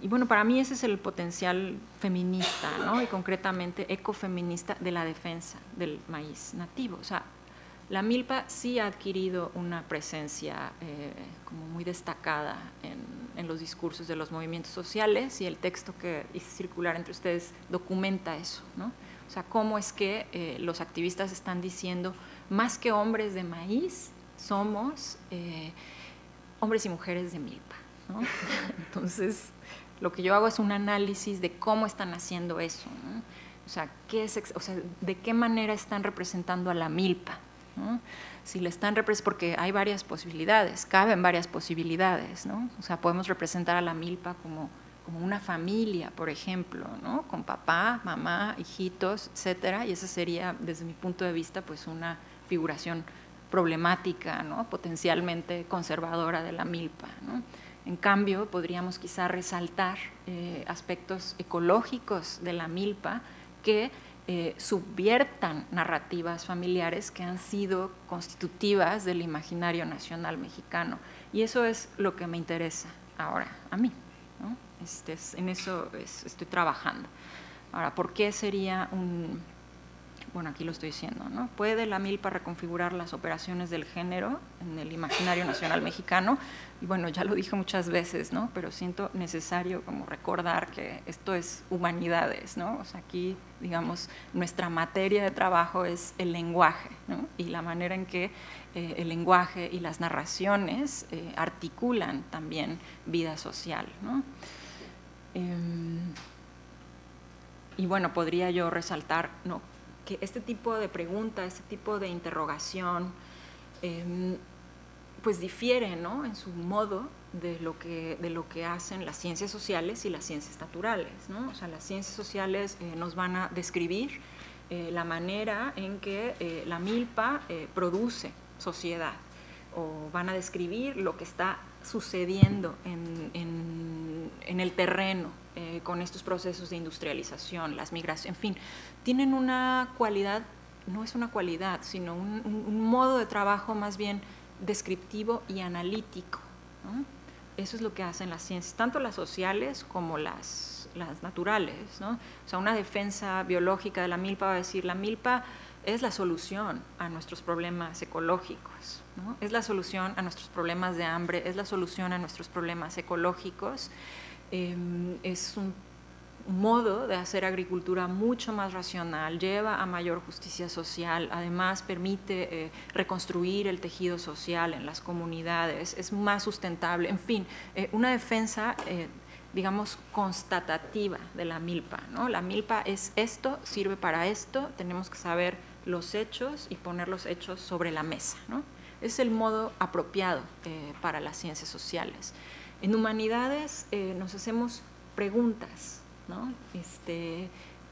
Y bueno, para mí ese es el potencial feminista, ¿no?, y concretamente ecofeminista de la defensa del maíz nativo. O sea, la milpa sí ha adquirido una presencia como muy destacada en los discursos de los movimientos sociales, y el texto que hice circular entre ustedes documenta eso, ¿no? O sea, cómo es que los activistas están diciendo, más que hombres de maíz, somos hombres y mujeres de milpa, ¿no? Entonces, lo que yo hago es un análisis de cómo están haciendo eso, ¿no? O sea, de qué manera están representando a la milpa, ¿no? Si le están porque hay varias posibilidades, caben varias posibilidades, ¿no? O sea, podemos representar a la milpa como una familia, por ejemplo, ¿no?, con papá, mamá, hijitos, etcétera, y esa sería, desde mi punto de vista, pues una figuración problemática, ¿no?, potencialmente conservadora de la milpa, ¿no? En cambio, podríamos quizá resaltar aspectos ecológicos de la milpa que subviertan narrativas familiares que han sido constitutivas del imaginario nacional mexicano. Y eso es lo que me interesa ahora a mí, ¿no? En eso estoy trabajando. Ahora, ¿por qué sería bueno, aquí lo estoy diciendo, ¿no? ¿Puede la milpa reconfigurar las operaciones del género en el imaginario nacional mexicano? Y bueno, ya lo dije muchas veces, ¿no?, pero siento necesario como recordar que esto es humanidades, ¿no? O sea, aquí, digamos, nuestra materia de trabajo es el lenguaje, ¿no?, y la manera en que el lenguaje y las narraciones articulan también vida social, ¿no? Y bueno, podría yo resaltar, ¿no?, que este tipo de pregunta, este tipo de interrogación, pues difiere, ¿no?, en su modo de lo que hacen las ciencias sociales y las ciencias naturales, ¿no? O sea, las ciencias sociales nos van a describir la manera en que la milpa produce sociedad, o van a describir lo que está sucediendo en el terreno con estos procesos de industrialización, las migraciones, en fin, tienen una cualidad, no es una cualidad, sino un modo de trabajo más bien descriptivo y analítico, ¿no? Eso es lo que hacen las ciencias, tanto las sociales como las naturales, ¿no? O sea, una defensa biológica de la milpa va a decir, la milpa es la solución a nuestros problemas ecológicos, ¿no? Es la solución a nuestros problemas de hambre, es la solución a nuestros problemas ecológicos. Es un modo de hacer agricultura mucho más racional, lleva a mayor justicia social, además permite reconstruir el tejido social en las comunidades, es más sustentable, en fin, una defensa digamos, constatativa de la milpa, ¿no? La milpa es esto, sirve para esto, tenemos que saber los hechos y poner los hechos sobre la mesa, ¿no? Es el modo apropiado para las ciencias sociales. En humanidades nos hacemos preguntas, ¿no?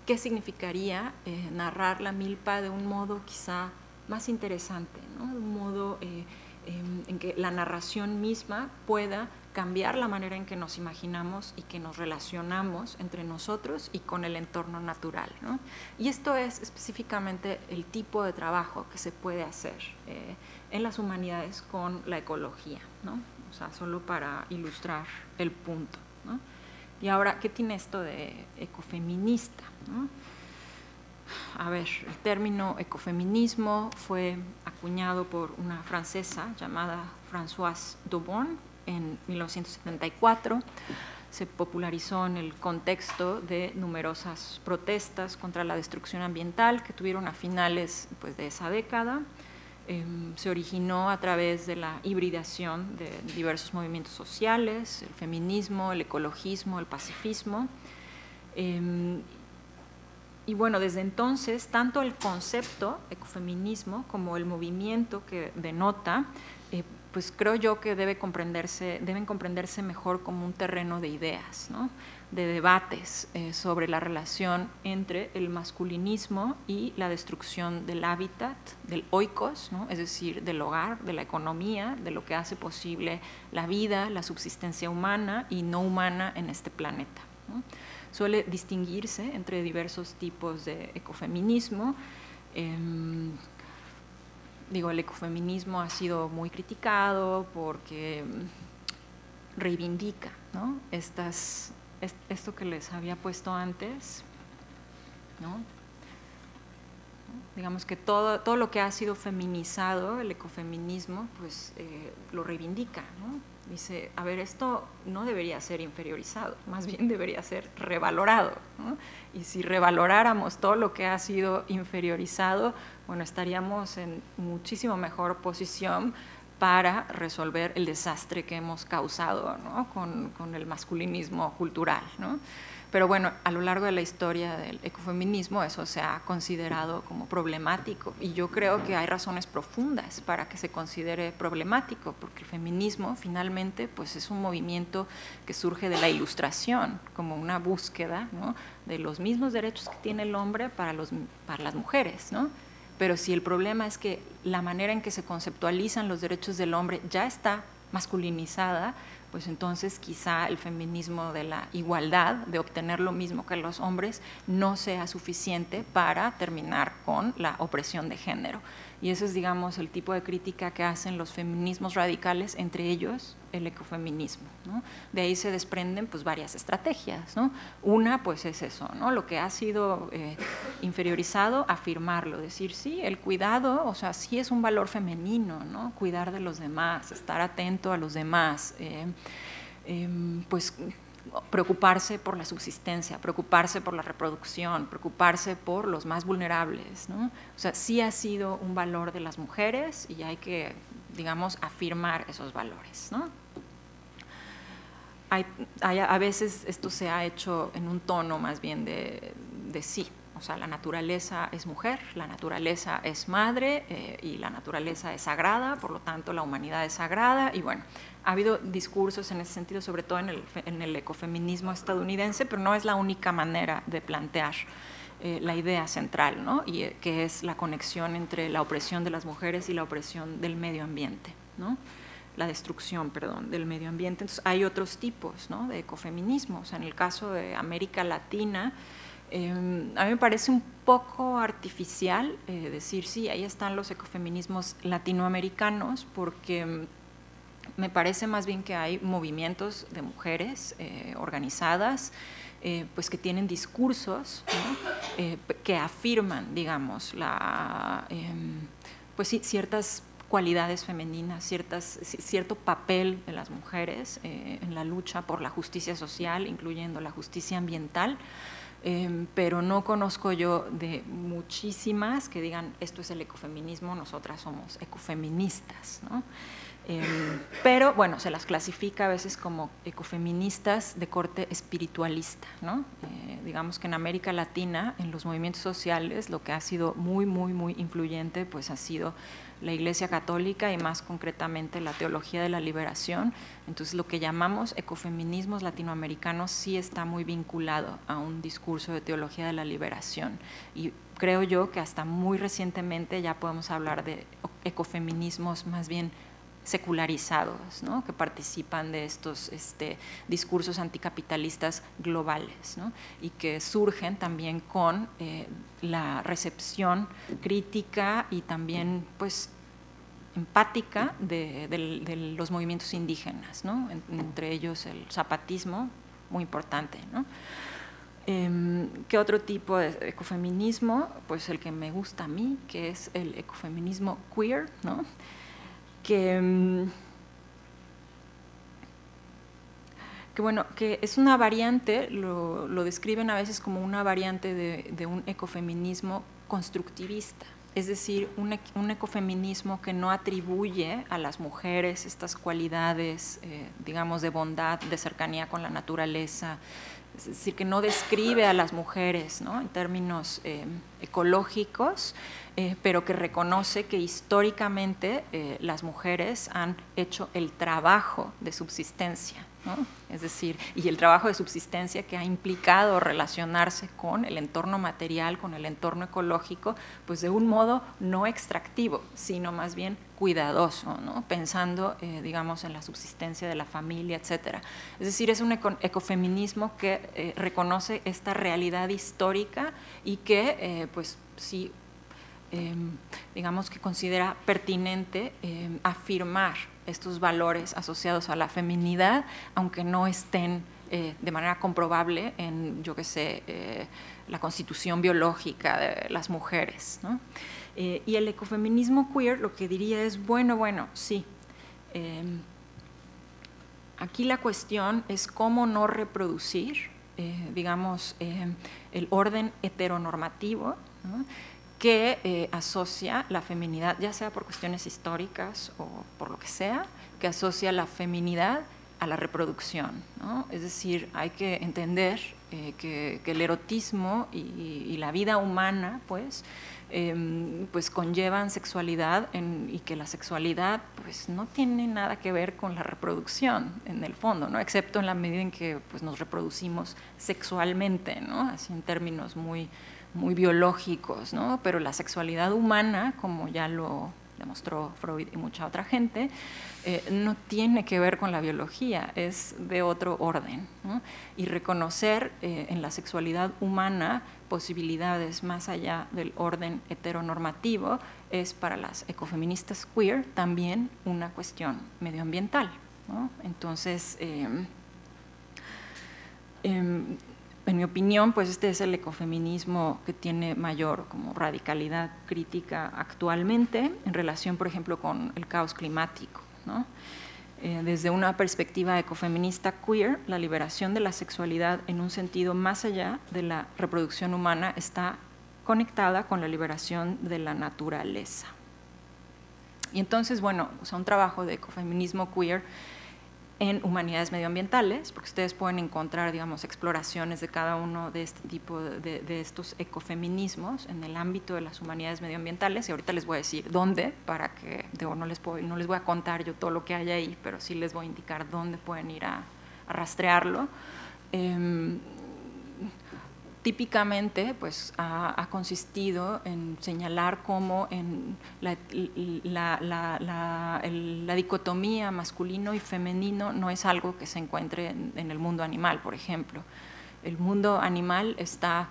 ¿Qué significaría narrar la milpa de un modo quizá más interesante, ¿no? De un modo en que la narración misma pueda cambiar la manera en que nos imaginamos y que nos relacionamos entre nosotros y con el entorno natural, ¿no? Y esto es específicamente el tipo de trabajo que se puede hacer en las humanidades con la ecología, ¿no? O sea, solo para ilustrar el punto, ¿no? Y ahora, ¿qué tiene esto de ecofeminista, ¿no? A ver, el término ecofeminismo fue acuñado por una francesa llamada Françoise Daubonne en 1974. Se popularizó en el contexto de numerosas protestas contra la destrucción ambiental que tuvieron a finales, pues, de esa década. Se originó a través de la hibridación de diversos movimientos sociales, el feminismo, el ecologismo, el pacifismo. Y bueno, desde entonces, tanto el concepto ecofeminismo como el movimiento que denota, pues creo yo que deben comprenderse mejor como un terreno de ideas, ¿no? De debates sobre la relación entre el masculinismo y la destrucción del hábitat, del oikos, ¿no? Es decir, del hogar, de la economía, de lo que hace posible la vida, la subsistencia humana y no humana en este planeta, ¿no? Suele distinguirse entre diversos tipos de ecofeminismo. El ecofeminismo ha sido muy criticado porque reivindica, ¿no? Esto que les había puesto antes, ¿no? Digamos que todo lo que ha sido feminizado, el ecofeminismo, pues lo reivindica, ¿no? Dice, a ver, esto no debería ser inferiorizado, más bien debería ser revalorado, ¿no? Y si revaloráramos todo lo que ha sido inferiorizado, bueno, estaríamos en muchísimo mejor posición para resolver el desastre que hemos causado, ¿no? con el masculinismo cultural, ¿no? Pero bueno, a lo largo de la historia del ecofeminismo eso se ha considerado como problemático y yo creo que hay razones profundas para que se considere problemático, porque el feminismo finalmente pues es un movimiento que surge de la Ilustración, como una búsqueda, ¿no? de los mismos derechos que tiene el hombre para las mujeres, ¿no? Pero si el problema es que la manera en que se conceptualizan los derechos del hombre ya está masculinizada, pues entonces quizá el feminismo de la igualdad, de obtener lo mismo que los hombres, no sea suficiente para terminar con la opresión de género. Y eso es, digamos, el tipo de crítica que hacen los feminismos radicales, entre ellos el ecofeminismo, ¿no? De ahí se desprenden pues varias estrategias, ¿no? Una pues es eso, ¿no? Lo que ha sido inferiorizado, afirmarlo, decir sí, el cuidado, o sea, sí es un valor femenino, ¿no? Cuidar de los demás, estar atento a los demás, pues preocuparse por la subsistencia, preocuparse por la reproducción, preocuparse por los más vulnerables, ¿no? O sea, sí ha sido un valor de las mujeres y hay que, digamos, afirmar esos valores, ¿no? A veces esto se ha hecho en un tono más bien de sí, o sea, la naturaleza es mujer, la naturaleza es madre y la naturaleza es sagrada, por lo tanto la humanidad es sagrada y bueno, ha habido discursos en ese sentido, sobre todo en el ecofeminismo estadounidense, pero no es la única manera de plantear la idea central, ¿no? Y que es la conexión entre la opresión de las mujeres y la opresión del medio ambiente, ¿no? La destrucción, perdón, del medio ambiente. Entonces hay otros tipos, ¿no? de ecofeminismo. O sea, en el caso de América Latina, a mí me parece un poco artificial decir, sí, ahí están los ecofeminismos latinoamericanos, porque me parece más bien que hay movimientos de mujeres organizadas, pues que tienen discursos, ¿no? Que afirman, digamos, pues sí, ciertas cualidades femeninas, cierto papel de las mujeres en la lucha por la justicia social, incluyendo la justicia ambiental. pero no conozco yo de muchísimas que digan esto es el ecofeminismo, nosotras somos ecofeministas, ¿no? Pero bueno, se las clasifica a veces como ecofeministas de corte espiritualista, ¿no? Digamos que en América Latina, en los movimientos sociales, lo que ha sido muy influyente, pues ha sido la Iglesia Católica y más concretamente la teología de la liberación. Entonces lo que llamamos ecofeminismos latinoamericanos sí está muy vinculado a un discurso de teología de la liberación, y creo yo que hasta muy recientemente ya podemos hablar de ecofeminismos más bien secularizados, ¿no? Que participan de estos discursos anticapitalistas globales, ¿no? Y que surgen también con la recepción crítica y también pues empática de los movimientos indígenas, ¿no? Entre ellos el zapatismo, muy importante, ¿no? ¿Qué otro tipo de ecofeminismo? Pues el que me gusta a mí, que es el ecofeminismo queer, ¿no? Que bueno, que es una variante, lo describen a veces como una variante de un ecofeminismo constructivista, es decir, un ecofeminismo que no atribuye a las mujeres estas cualidades, digamos, de bondad, de cercanía con la naturaleza, es decir, que no describe a las mujeres, ¿no? En términos ecológicos, pero que reconoce que históricamente las mujeres han hecho el trabajo de subsistencia, ¿no? Es decir, y el trabajo de subsistencia que ha implicado relacionarse con el entorno material, con el entorno ecológico, pues de un modo no extractivo, sino más bien cuidadoso, ¿no? Pensando, digamos, en la subsistencia de la familia, etcétera. Es decir, es un ecofeminismo que reconoce esta realidad histórica y que, pues sí, digamos que considera pertinente afirmar estos valores asociados a la feminidad, aunque no estén de manera comprobable en, yo qué sé, la constitución biológica de las mujeres, ¿no? Y el ecofeminismo queer lo que diría es, bueno, sí, aquí la cuestión es cómo no reproducir, digamos, el orden heteronormativo, ¿no? Que asocia la feminidad, ya sea por cuestiones históricas o por lo que sea, que asocia la feminidad a la reproducción, ¿no? Es decir, hay que entender que el erotismo y la vida humana, pues conllevan sexualidad y que la sexualidad pues no tiene nada que ver con la reproducción en el fondo, ¿no? Excepto en la medida en que pues, nos reproducimos sexualmente, ¿no? Así en términos muy biológicos, ¿no? Pero la sexualidad humana, como ya lo demostró Freud y mucha otra gente, no tiene que ver con la biología, es de otro orden, ¿no? Y reconocer en la sexualidad humana posibilidades más allá del orden heteronormativo es para las ecofeministas queer también una cuestión medioambiental, ¿no? Entonces, en mi opinión, pues este es el ecofeminismo que tiene mayor como radicalidad crítica actualmente en relación, por ejemplo, con el caos climático, ¿no? Desde una perspectiva ecofeminista queer, la liberación de la sexualidad en un sentido más allá de la reproducción humana está conectada con la liberación de la naturaleza. Y entonces, bueno, o sea, un trabajo de ecofeminismo queer en humanidades medioambientales, porque ustedes pueden encontrar, digamos, exploraciones de cada uno de este tipo de estos ecofeminismos en el ámbito de las humanidades medioambientales, y ahorita les voy a decir dónde, para que, digo, no les voy a contar yo todo lo que hay ahí, pero sí les voy a indicar dónde pueden ir a rastrearlo. Típicamente pues, ha consistido en señalar cómo en la dicotomía masculino y femenino no es algo que se encuentre en el mundo animal, por ejemplo. El mundo animal está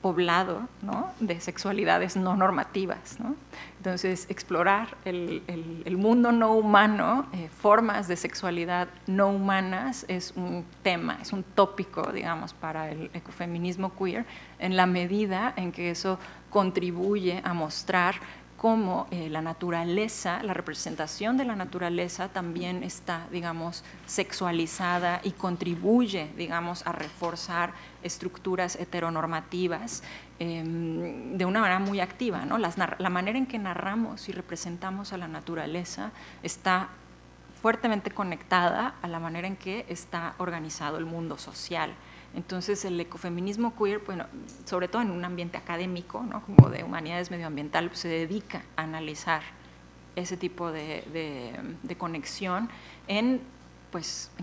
poblado, ¿no?, de sexualidades no normativas, ¿no? Entonces, explorar el mundo no humano, formas de sexualidad no humanas, es un tema, es un tópico, digamos, para el ecofeminismo queer, en la medida en que eso contribuye a mostrar cómo la naturaleza, la representación de la naturaleza también está, digamos, sexualizada y contribuye, digamos, a reforzar estructuras heteronormativas de una manera muy activa, ¿no? La manera en que narramos y representamos a la naturaleza está fuertemente conectada a la manera en que está organizado el mundo social. Entonces, el ecofeminismo queer, bueno, sobre todo en un ambiente académico, ¿no?, como de humanidades medioambiental, pues, se dedica a analizar ese tipo de conexión en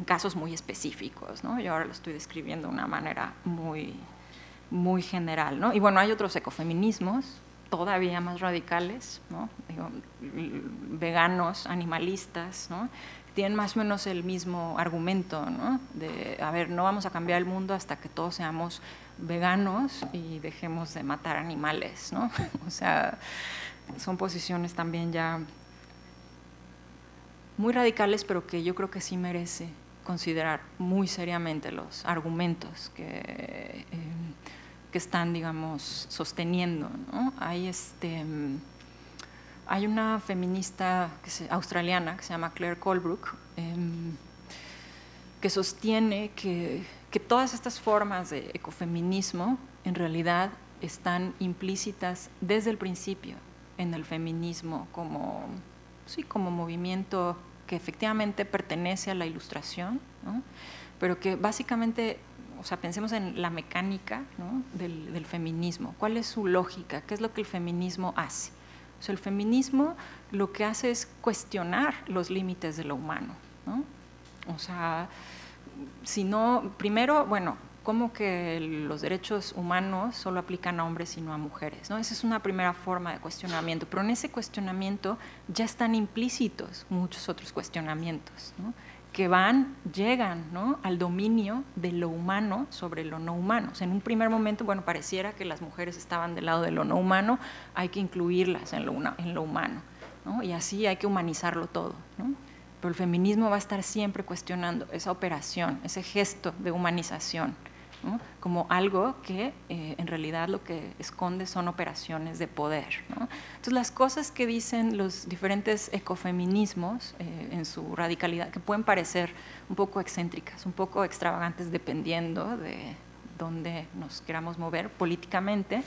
casos muy específicos, ¿no? Yo ahora lo estoy describiendo de una manera muy general, ¿no? Y bueno, hay otros ecofeminismos todavía más radicales, ¿no? Digo, veganos, animalistas, ¿no?, tienen más o menos el mismo argumento, ¿no? De, a ver, no vamos a cambiar el mundo hasta que todos seamos veganos y dejemos de matar animales, ¿no? O sea, son posiciones también ya muy radicales, pero que yo creo que sí merece considerar muy seriamente los argumentos que están, digamos, sosteniendo, ¿no? Hay una feminista australiana que se llama Claire Colebrook, que sostiene que todas estas formas de ecofeminismo en realidad están implícitas desde el principio en el feminismo como movimiento que efectivamente pertenece a la Ilustración, ¿no?, pero que básicamente, o sea, pensemos en la mecánica, ¿no?, del feminismo. ¿Cuál es su lógica? ¿Qué es lo que el feminismo hace? O sea, el feminismo lo que hace es cuestionar los límites de lo humano, ¿no? O sea, si no, primero, bueno, ¿cómo que los derechos humanos solo aplican a hombres y no a mujeres, ¿no? Esa es una primera forma de cuestionamiento, pero en ese cuestionamiento ya están implícitos muchos otros cuestionamientos, ¿no?, que llegan, ¿no?, al dominio de lo humano sobre lo no humano. O sea, en un primer momento, bueno, pareciera que las mujeres estaban del lado de lo no humano, hay que incluirlas en lo humano, ¿no?, y así hay que humanizarlo todo, ¿no? Pero el feminismo va a estar siempre cuestionando esa operación, ese gesto de humanización, ¿no?, como algo que en realidad lo que esconde son operaciones de poder, ¿no? Entonces, las cosas que dicen los diferentes ecofeminismos en su radicalidad, que pueden parecer un poco excéntricas, un poco extravagantes, dependiendo de dónde nos queramos mover políticamente,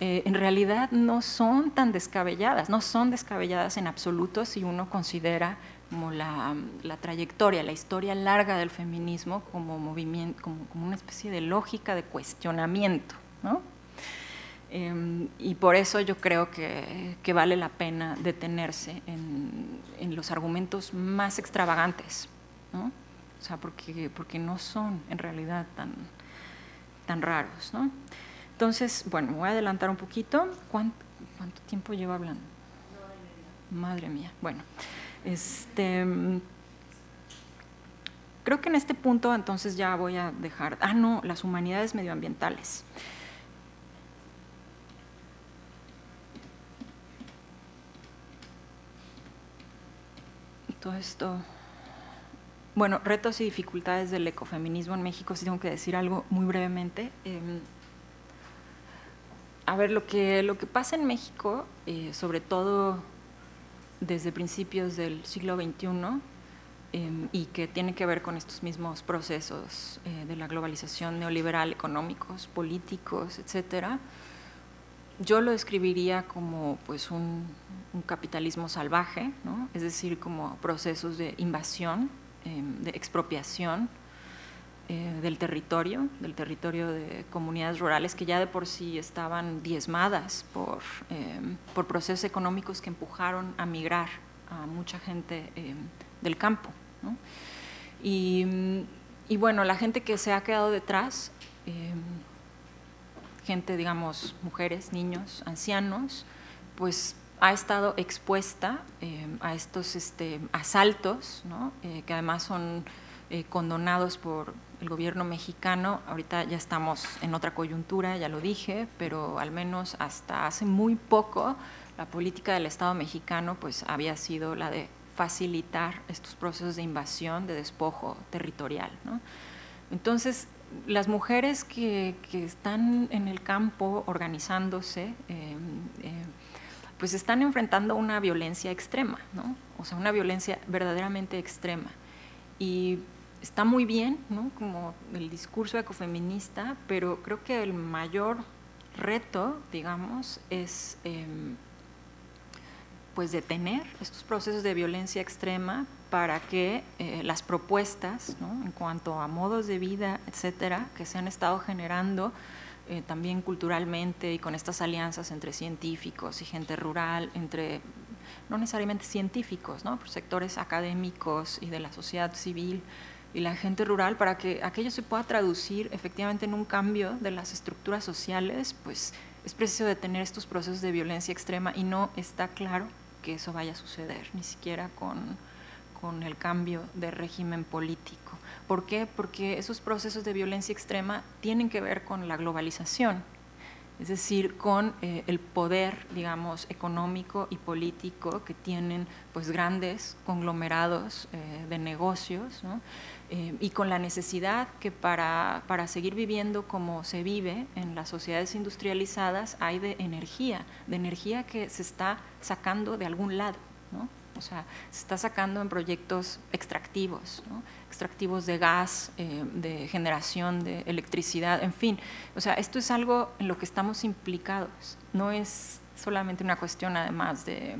en realidad no son tan descabelladas, no son descabelladas en absoluto si uno considera como la trayectoria, la historia larga del feminismo como movimiento, como una especie de lógica de cuestionamiento, ¿no? Y por eso yo creo que vale la pena detenerse en los argumentos más extravagantes, ¿no? O sea, porque no son en realidad tan raros, ¿no? Entonces, bueno, me voy a adelantar un poquito. ¿Cuánto tiempo llevo hablando? Madre mía. Bueno, creo que en este punto entonces ya voy a dejar… no, las humanidades medioambientales. Todo esto… Bueno, retos y dificultades del ecofeminismo en México, sí tengo que decir algo muy brevemente. A ver, lo que pasa en México, sobre todo desde principios del siglo XXI, y que tiene que ver con estos mismos procesos de la globalización neoliberal, económicos, políticos, etcétera, yo lo describiría como pues un capitalismo salvaje, ¿no? Es decir, como procesos de invasión, de expropiación del territorio de comunidades rurales que ya de por sí estaban diezmadas por procesos económicos que empujaron a migrar a mucha gente del campo, ¿no? Y bueno, la gente que se ha quedado detrás, gente, digamos, mujeres, niños, ancianos, pues ha estado expuesta a estos asaltos, ¿no? Que además son condonados por el gobierno mexicano. Ahorita ya estamos en otra coyuntura, ya lo dije, pero al menos hasta hace muy poco la política del Estado mexicano pues había sido la de facilitar estos procesos de invasión, de despojo territorial, ¿no? Entonces, las mujeres que están en el campo organizándose pues están enfrentando una violencia extrema, ¿no? O sea, una violencia verdaderamente extrema. Y está muy bien, ¿no?, como el discurso ecofeminista, pero creo que el mayor reto, digamos, es pues detener estos procesos de violencia extrema para que las propuestas, ¿no?, en cuanto a modos de vida, etcétera, que se han estado generando también culturalmente y con estas alianzas entre científicos y gente rural, entre no necesariamente científicos, ¿no?, por sectores académicos y de la sociedad civil y la gente rural, para que aquello se pueda traducir efectivamente en un cambio de las estructuras sociales, pues es preciso detener estos procesos de violencia extrema y no está claro que eso vaya a suceder, ni siquiera con el cambio de régimen político. ¿Por qué? Porque esos procesos de violencia extrema tienen que ver con la globalización, es decir, con el poder, digamos, económico y político que tienen pues grandes conglomerados de negocios, ¿no?, y con la necesidad que para seguir viviendo como se vive en las sociedades industrializadas hay de energía que se está sacando de algún lado, ¿no? O sea, se está sacando en proyectos extractivos, ¿no?, extractivos de gas, de generación de electricidad, en fin. O sea, esto es algo en lo que estamos implicados, no es solamente una cuestión además de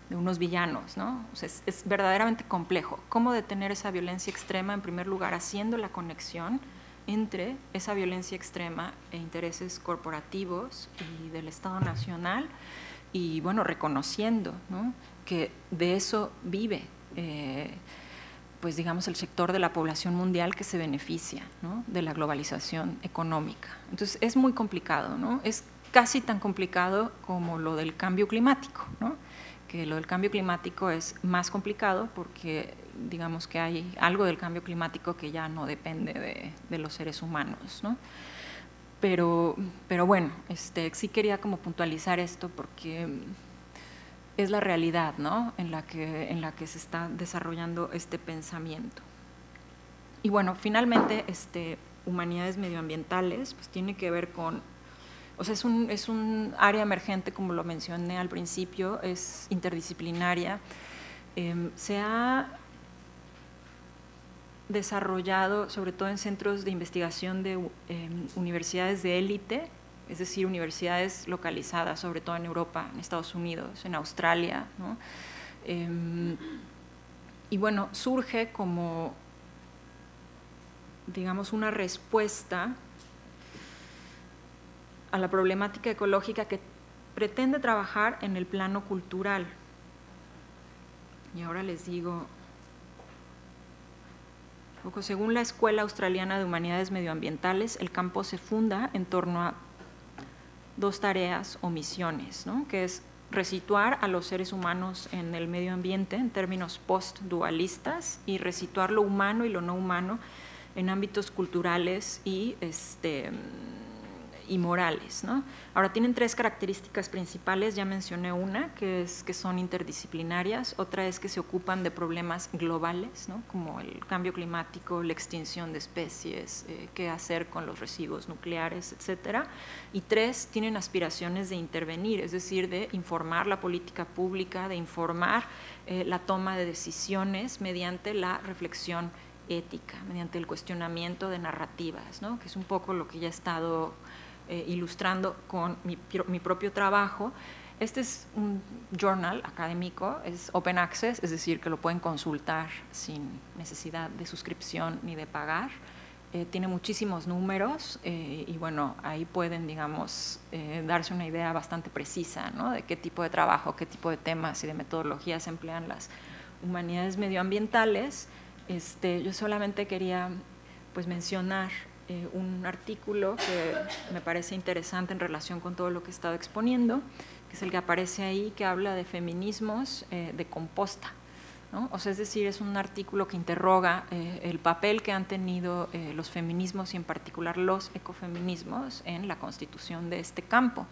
unos villanos, ¿no? O sea, es verdaderamente complejo. ¿Cómo detener esa violencia extrema? En primer lugar, haciendo la conexión entre esa violencia extrema e intereses corporativos y del Estado Nacional, y bueno, reconociendo, ¿no?, que de eso vive, pues digamos, el sector de la población mundial que se beneficia, ¿no?, de la globalización económica. Entonces es muy complicado, ¿no? Es casi tan complicado como lo del cambio climático, ¿no?, que lo del cambio climático es más complicado porque digamos que hay algo del cambio climático que ya no depende de los seres humanos, ¿no? Pero bueno, sí quería como puntualizar esto porque es la realidad, ¿no?, en la que se está desarrollando este pensamiento. Y bueno, finalmente, humanidades medioambientales, pues tiene que ver con, o sea, es un área emergente, como lo mencioné al principio, es interdisciplinaria. Se ha desarrollado sobre todo en centros de investigación de universidades de élite, es decir, universidades localizadas sobre todo en Europa, en Estados Unidos, en Australia, ¿no? Y bueno, surge como, digamos, una respuesta a la problemática ecológica que pretende trabajar en el plano cultural. Y ahora les digo, según la Escuela Australiana de Humanidades Medioambientales, el campo se funda en torno a dos tareas o misiones, ¿no?, que es resituar a los seres humanos en el medio ambiente en términos post-dualistas y resituar lo humano y lo no humano en ámbitos culturales y morales, ¿no? Ahora, tienen tres características principales, ya mencioné una, que es que son interdisciplinarias, otra es que se ocupan de problemas globales, ¿no?, como el cambio climático, la extinción de especies, qué hacer con los residuos nucleares, etcétera, y tres, tienen aspiraciones de intervenir, es decir, de informar la política pública, de informar la toma de decisiones mediante la reflexión ética, mediante el cuestionamiento de narrativas, ¿no?, que es un poco lo que ya he estado ilustrando con mi propio trabajo. Este es un journal académico, es open access, es decir, que lo pueden consultar sin necesidad de suscripción ni de pagar. Tiene muchísimos números y bueno, ahí pueden, digamos, darse una idea bastante precisa, ¿no?, de qué tipo de trabajo, qué tipo de temas y de metodologías emplean las humanidades medioambientales. Yo solamente quería pues mencionar un artículo que me parece interesante en relación con todo lo que he estado exponiendo, que es el que aparece ahí, que habla de feminismos de composta, ¿no? O sea, es decir, es un artículo que interroga el papel que han tenido los feminismos y en particular los ecofeminismos en la constitución de este campo.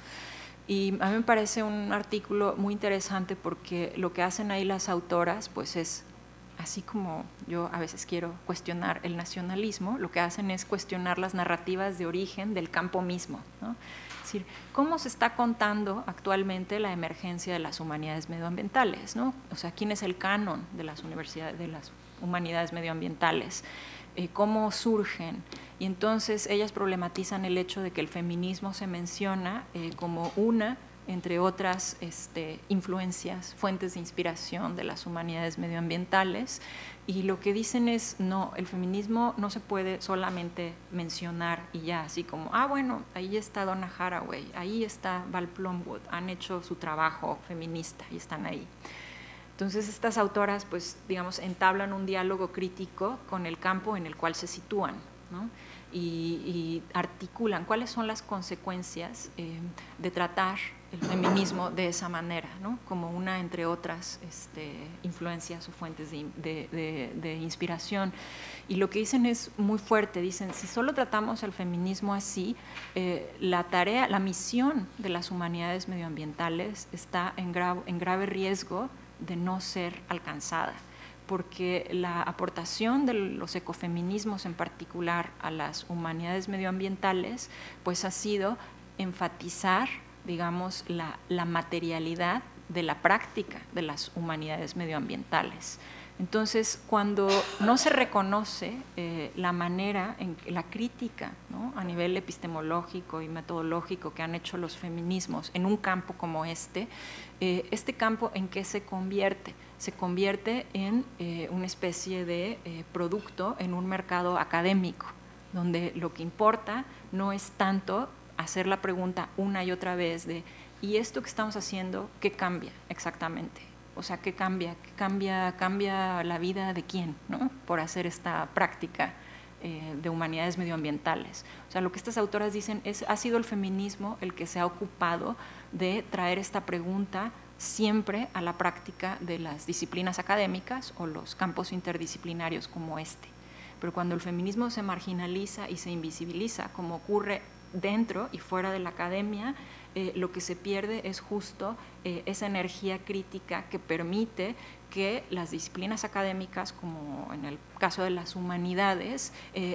Y a mí me parece un artículo muy interesante porque lo que hacen ahí las autoras pues es así como yo a veces quiero cuestionar el nacionalismo, lo que hacen es cuestionar las narrativas de origen del campo mismo, ¿no? Es decir, ¿cómo se está contando actualmente la emergencia de las humanidades medioambientales, ¿no? O sea, ¿quién es el canon de las universidades, de las humanidades medioambientales? ¿Cómo surgen? Y entonces ellas problematizan el hecho de que el feminismo se menciona como una, entre otras influencias, fuentes de inspiración de las humanidades medioambientales, y lo que dicen es, no, el feminismo no se puede solamente mencionar y ya, así como, bueno, ahí está Donna Haraway, ahí está Val Plumwood, han hecho su trabajo feminista y están ahí. Entonces estas autoras, pues, digamos, entablan un diálogo crítico con el campo en el cual se sitúan, ¿no? Y articulan cuáles son las consecuencias de tratar el feminismo de esa manera, ¿no? Como una, entre otras, influencias o fuentes de inspiración. Y lo que dicen es muy fuerte, dicen, si solo tratamos el feminismo así, la misión de las humanidades medioambientales está en grave riesgo de no ser alcanzada, porque la aportación de los ecofeminismos en particular a las humanidades medioambientales pues ha sido enfatizar, digamos, la materialidad de la práctica de las humanidades medioambientales. Entonces, cuando no se reconoce la manera, la crítica, ¿no?, a nivel epistemológico y metodológico que han hecho los feminismos en un campo como este campo, ¿en qué se convierte? Se convierte en una especie de producto en un mercado académico, donde lo que importa no es tanto hacer la pregunta una y otra vez de ¿y esto que estamos haciendo qué cambia exactamente? O sea, ¿qué cambia? ¿Cambia la vida de quién, ¿no?, por hacer esta práctica de humanidades medioambientales? O sea, lo que estas autoras dicen es, ha sido el feminismo el que se ha ocupado de traer esta pregunta siempre a la práctica de las disciplinas académicas o los campos interdisciplinarios como este. Pero cuando el feminismo se marginaliza y se invisibiliza, como ocurre dentro y fuera de la academia, lo que se pierde es justo esa energía crítica que permite que las disciplinas académicas, como en el caso de las humanidades,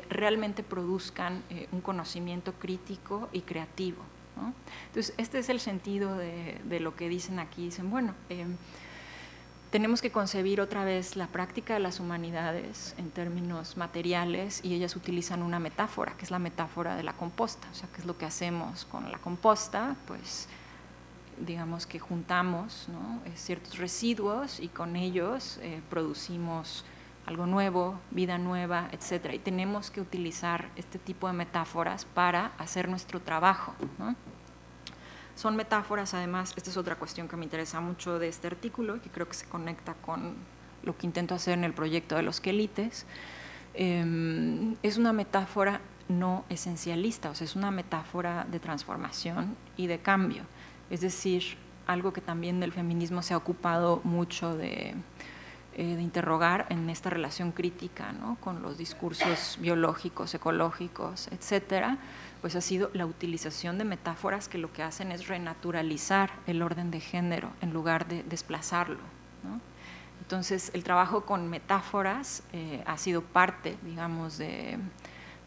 realmente produzcan un conocimiento crítico y creativo, ¿no? Entonces, este es el sentido de lo que dicen aquí. Dicen, bueno, tenemos que concebir otra vez la práctica de las humanidades en términos materiales, y ellas utilizan una metáfora, que es la metáfora de la composta. O sea, ¿qué es lo que hacemos con la composta? Pues digamos que juntamos, ¿no?, ciertos residuos y con ellos producimos algo nuevo, vida nueva, etcétera. Y tenemos que utilizar este tipo de metáforas para hacer nuestro trabajo, ¿no? Son metáforas, además, esta es otra cuestión que me interesa mucho de este artículo y que creo que se conecta con lo que intento hacer en el proyecto de los quelites. Es una metáfora no esencialista, o sea, es una metáfora de transformación y de cambio. Es decir, algo que también del feminismo se ha ocupado mucho de interrogar en esta relación crítica, ¿no?, con los discursos biológicos, ecológicos, etcétera, pues ha sido la utilización de metáforas que lo que hacen es renaturalizar el orden de género en lugar de desplazarlo, ¿no? Entonces, el trabajo con metáforas ha sido parte, digamos, de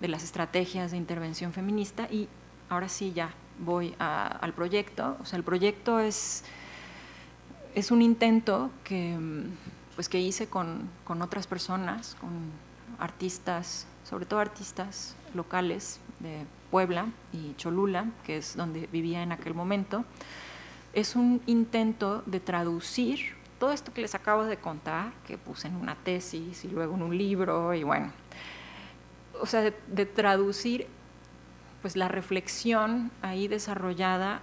las estrategias de intervención feminista. Y ahora sí ya voy al proyecto. O sea, el proyecto es un intento que hice con otras personas, con artistas, sobre todo artistas locales de Puebla y Cholula, que es donde vivía en aquel momento. Es un intento de traducir todo esto que les acabo de contar, que puse en una tesis y luego en un libro, y bueno, o sea, de traducir pues la reflexión ahí desarrollada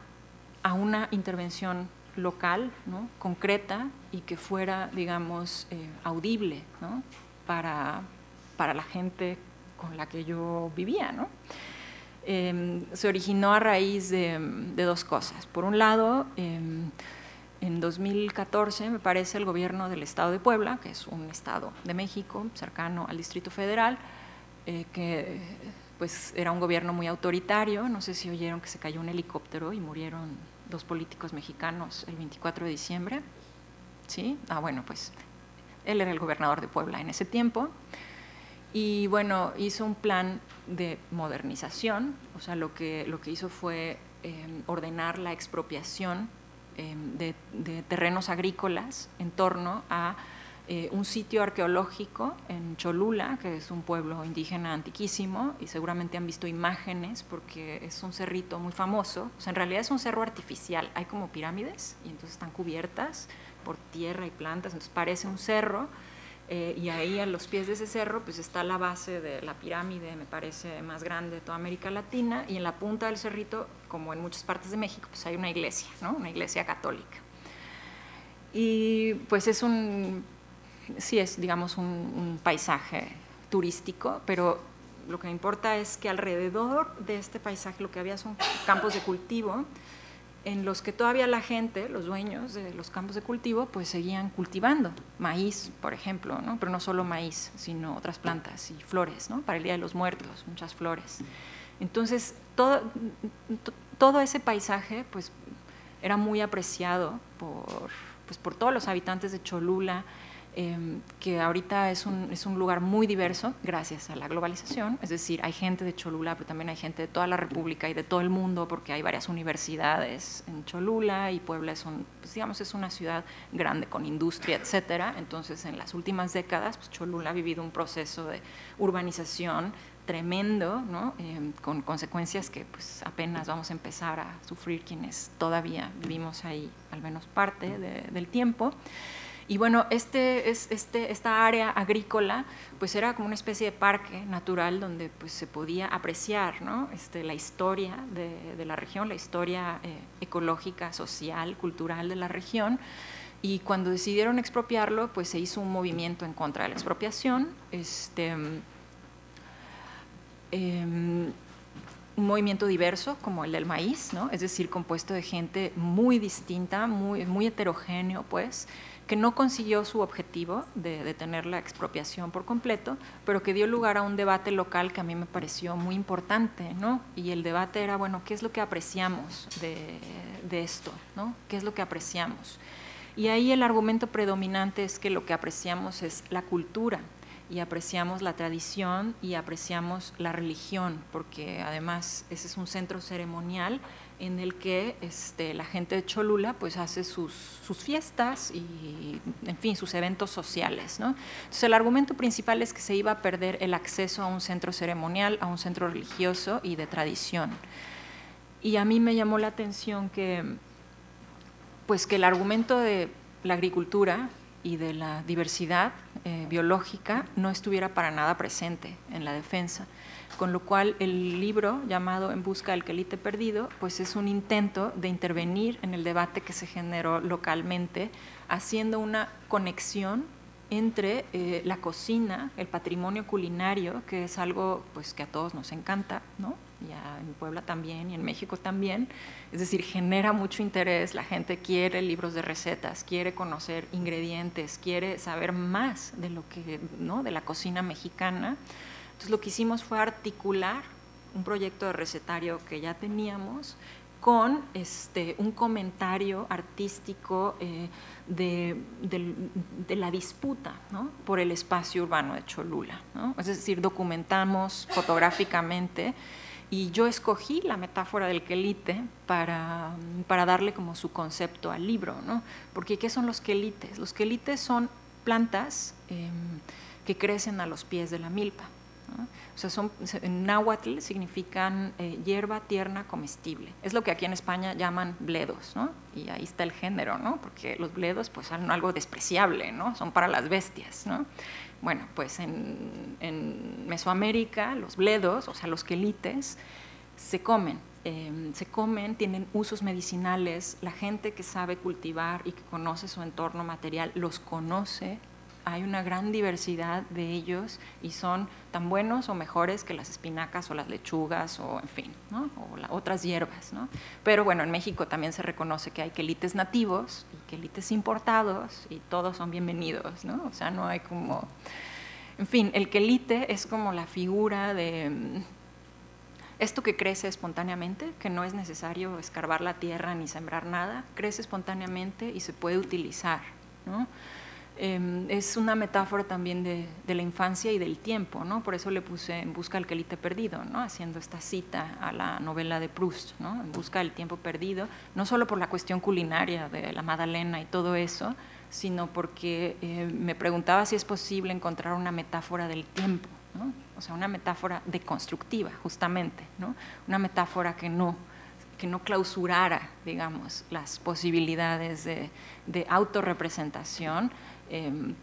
a una intervención local, ¿no?, concreta, y que fuera, digamos, audible, ¿no?, para la gente con la que yo vivía, ¿no? Se originó a raíz de dos cosas. Por un lado, en 2014, me parece, el gobierno del Estado de Puebla, que es un estado de México cercano al Distrito Federal, que pues era un gobierno muy autoritario. No sé si oyeron que se cayó un helicóptero y murieron 2 políticos mexicanos el 24 de diciembre. ¿Sí? Bueno, pues Él era el gobernador de Puebla en ese tiempo. Y bueno, hizo un plan de modernización, o sea, lo que hizo fue ordenar la expropiación de terrenos agrícolas en torno a un sitio arqueológico en Cholula, que es un pueblo indígena antiquísimo, y seguramente han visto imágenes porque es un cerrito muy famoso. O sea, en realidad es un cerro artificial, hay como pirámides y entonces están cubiertas por tierra y plantas, entonces parece un cerro. Y ahí a los pies de ese cerro pues está la base de la pirámide, me parece, más grande de toda América Latina, y en la punta del cerrito, como en muchas partes de México, pues hay una iglesia, ¿no? Una iglesia católica. Y pues sí es, digamos, un paisaje turístico, pero lo que importa es que alrededor de este paisaje lo que había son campos de cultivo, en los que todavía la gente, los dueños de los campos de cultivo, pues seguían cultivando maíz, por ejemplo, ¿no? Pero no solo maíz, sino otras plantas y flores, ¿no? Para el Día de los Muertos, muchas flores. Entonces, todo ese paisaje, pues, era muy apreciado por todos los habitantes de Cholula, que ahorita es un lugar muy diverso gracias a la globalización, es decir, hay gente de Cholula, pero también hay gente de toda la República y de todo el mundo, porque hay varias universidades en Cholula, y Puebla pues digamos, es una ciudad grande con industria, etcétera. Entonces, en las últimas décadas, pues Cholula ha vivido un proceso de urbanización tremendo, ¿no? Con consecuencias que pues apenas vamos a empezar a sufrir quienes todavía vivimos ahí, al menos parte del tiempo. Y bueno, esta área agrícola pues era como una especie de parque natural donde pues se podía apreciar, ¿no? La historia de la región, la historia ecológica, social, cultural de la región. Y cuando decidieron expropiarlo, pues se hizo un movimiento en contra de la expropiación, un movimiento diverso como el del maíz, ¿no? Es decir, compuesto de gente muy distinta, muy heterogéneo, pues, que no consiguió su objetivo de detener la expropiación por completo, pero que dio lugar a un debate local que a mí me pareció muy importante, ¿no? Y el debate era, bueno, ¿qué es lo que apreciamos de esto, ¿no? ¿Qué es lo que apreciamos? Y ahí el argumento predominante es que lo que apreciamos es la cultura, y apreciamos la tradición y apreciamos la religión, porque además ese es un centro ceremonial en el que la gente de Cholula pues hace sus fiestas y, en fin, sus eventos sociales, ¿no? Entonces, el argumento principal es que se iba a perder el acceso a un centro ceremonial, a un centro religioso y de tradición. Y a mí me llamó la atención que el argumento de la agricultura y de la diversidad biológica no estuviera para nada presente en la defensa, con lo cual el libro llamado En busca del quelite perdido pues es un intento de intervenir en el debate que se generó localmente, haciendo una conexión entre la cocina, el patrimonio culinario, que es algo pues que a todos nos encanta, ¿no? Ya en Puebla también y en México también, es decir, genera mucho interés, la gente quiere libros de recetas, quiere conocer ingredientes, quiere saber más de lo que, ¿no? de la cocina mexicana. Entonces lo que hicimos fue articular un proyecto de recetario que ya teníamos con un comentario artístico de la disputa, ¿no? por el espacio urbano de Cholula, ¿no? Es decir, documentamos fotográficamente, y yo escogí la metáfora del quelite para darle como su concepto al libro, ¿no? Porque ¿qué son los quelites? Los quelites son plantas que crecen a los pies de la milpa, ¿no? O sea, en náhuatl significan hierba tierna comestible. Es lo que aquí en España llaman bledos, ¿no? Y ahí está el género, ¿no? Porque los bledos pues son algo despreciable, ¿no? Son para las bestias, ¿no? Bueno, pues en Mesoamérica los bledos, o sea, los quelites, se comen, tienen usos medicinales. La gente que sabe cultivar y que conoce su entorno material los conoce. Hay una gran diversidad de ellos y son tan buenos o mejores que las espinacas o las lechugas o, en fin, ¿no? O otras hierbas, ¿no? Pero bueno, en México también se reconoce que hay quelites nativos y quelites importados y todos son bienvenidos, ¿no? O sea, no hay como… En fin, el quelite es como la figura de esto que crece espontáneamente, que no es necesario escarbar la tierra ni sembrar nada, crece espontáneamente y se puede utilizar, ¿no? Es una metáfora también de la infancia y del tiempo, ¿no? Por eso le puse En busca del quelite perdido, ¿no? Haciendo esta cita a la novela de Proust, ¿no? En busca del tiempo perdido, no solo por la cuestión culinaria de la magdalena y todo eso, sino porque me preguntaba si es posible encontrar una metáfora del tiempo, ¿no? O sea, una metáfora deconstructiva, justamente, ¿no? Una metáfora que no clausurara, digamos, las posibilidades de autorrepresentación,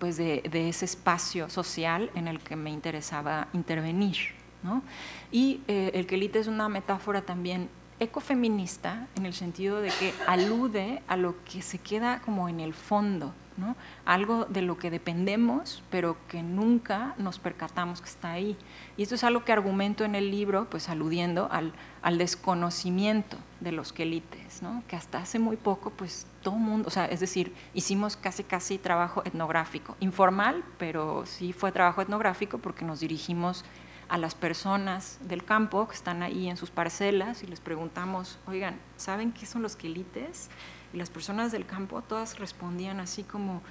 pues de ese espacio social en el que me interesaba intervenir, ¿no? Y el quelite es una metáfora también ecofeminista en el sentido de que alude a lo que se queda como en el fondo, ¿no? Algo de lo que dependemos, pero que nunca nos percatamos que está ahí. Y esto es algo que argumento en el libro, pues aludiendo al desconocimiento de los quelites, ¿no? Que hasta hace muy poco, pues todo el mundo, o sea, es decir, hicimos casi trabajo etnográfico, informal, pero sí fue trabajo etnográfico porque nos dirigimos a las personas del campo que están ahí en sus parcelas y les preguntamos, oigan, ¿saben qué son los quelites? Y las personas del campo todas respondían así como,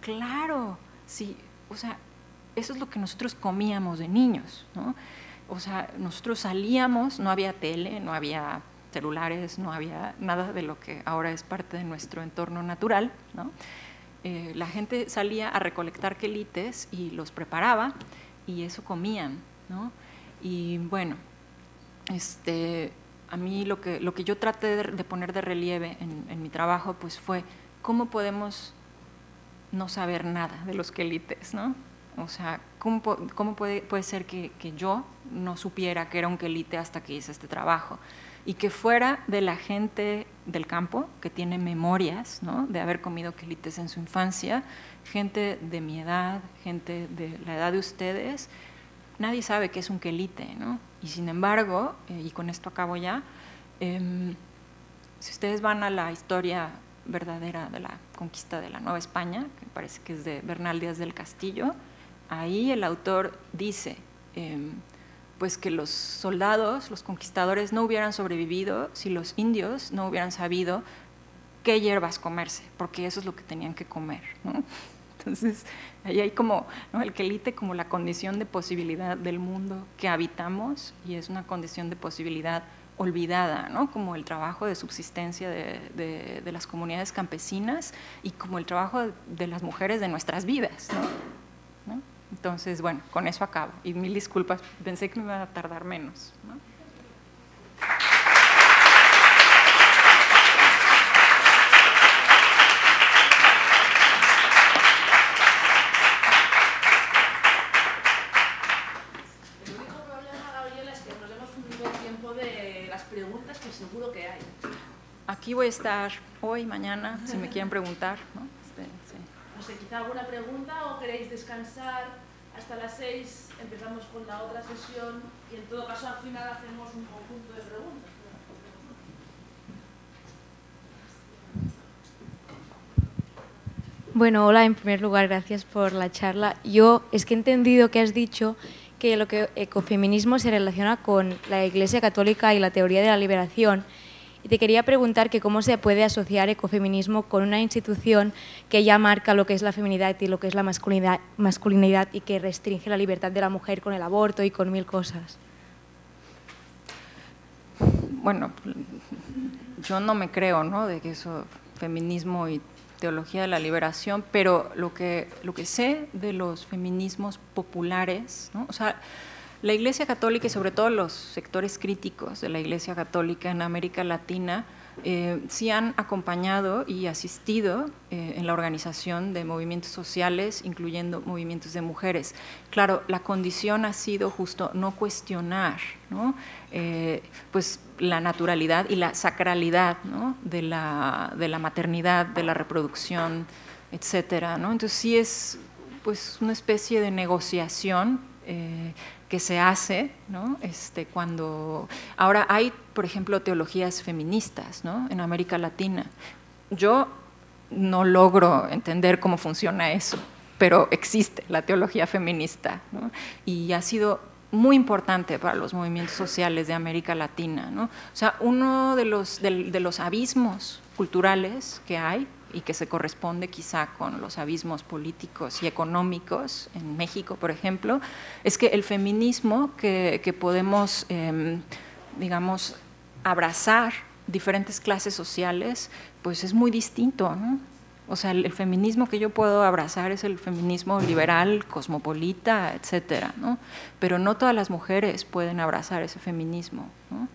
claro, sí, o sea, eso es lo que nosotros comíamos de niños, ¿no? O sea, nosotros salíamos, no había tele, no había celulares, no había nada de lo que ahora es parte de nuestro entorno natural, ¿no? La gente salía a recolectar quelites y los preparaba y eso comían, ¿no? Y bueno, a mí lo que yo traté de poner de relieve en mi trabajo pues fue cómo podemos no saber nada de los quelites, ¿no? O sea, ¿cómo puede ser que yo no supiera que era un quelite hasta que hice este trabajo? Y que fuera de la gente del campo, que tiene memorias, ¿no? De haber comido quelites en su infancia, gente de mi edad, gente de la edad de ustedes, nadie sabe qué es un quelite, ¿no? Y sin embargo, y con esto acabo ya, si ustedes van a la historia verdadera de la conquista de la Nueva España, que parece que es de Bernal Díaz del Castillo, ahí el autor dice pues que los soldados, los conquistadores no hubieran sobrevivido si los indios no hubieran sabido qué hierbas comerse, porque eso es lo que tenían que comer, ¿no? Entonces, ahí hay como, ¿no? El quelite como la condición de posibilidad del mundo que habitamos y es una condición de posibilidad olvidada, ¿no? Como el trabajo de subsistencia de las comunidades campesinas y como el trabajo de las mujeres de nuestras vidas, ¿no? Entonces, bueno, con eso acabo. Y mil disculpas, pensé que me iba a tardar menos, ¿no? Aquí voy a estar hoy, mañana, si me quieren preguntar, ¿no? Sí. No sé, quizá alguna pregunta o queréis descansar hasta las 6, empezamos con la otra sesión y en todo caso al final hacemos un conjunto de preguntas. Bueno, hola, en primer lugar, gracias por la charla. Yo es que he entendido que has dicho que lo que ecofeminismo se relaciona con la Iglesia Católica y la teoría de la liberación. Y te quería preguntar que cómo se puede asociar ecofeminismo con una institución que ya marca lo que es la feminidad y lo que es la masculinidad y que restringe la libertad de la mujer con el aborto y con mil cosas. Bueno, yo no me creo, ¿no?, de que eso, feminismo y teología de la liberación, pero lo que sé de los feminismos populares, ¿no? O sea, la Iglesia Católica y sobre todo los sectores críticos de la Iglesia Católica en América Latina sí han acompañado y asistido en la organización de movimientos sociales, incluyendo movimientos de mujeres. Claro, la condición ha sido justo no cuestionar, ¿no?, pues la naturalidad y la sacralidad, ¿no?, de la maternidad, de la reproducción, etcétera, ¿no? Entonces sí es pues una especie de negociación que se hace, ¿no?, cuando ahora hay, por ejemplo, teologías feministas, ¿no?, en América Latina. Yo no logro entender cómo funciona eso, pero existe la teología feminista, ¿no?, y ha sido muy importante para los movimientos sociales de América Latina, ¿no? O sea, uno de los abismos culturales que hay y que se corresponde quizá con los abismos políticos y económicos en México, por ejemplo, es que el feminismo que podemos, digamos, abrazar diferentes clases sociales, pues es muy distinto, ¿no? O sea, el feminismo que yo puedo abrazar es el feminismo liberal, cosmopolita, etcétera, ¿no? Pero no todas las mujeres pueden abrazar ese feminismo, ¿no?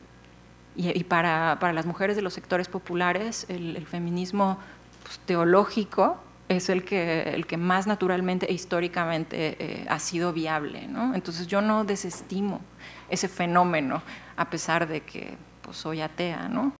Y para las mujeres de los sectores populares, el feminismo pues, teológico es el que más naturalmente e históricamente ha sido viable, ¿no? Entonces yo no desestimo ese fenómeno, a pesar de que pues, soy atea, ¿no?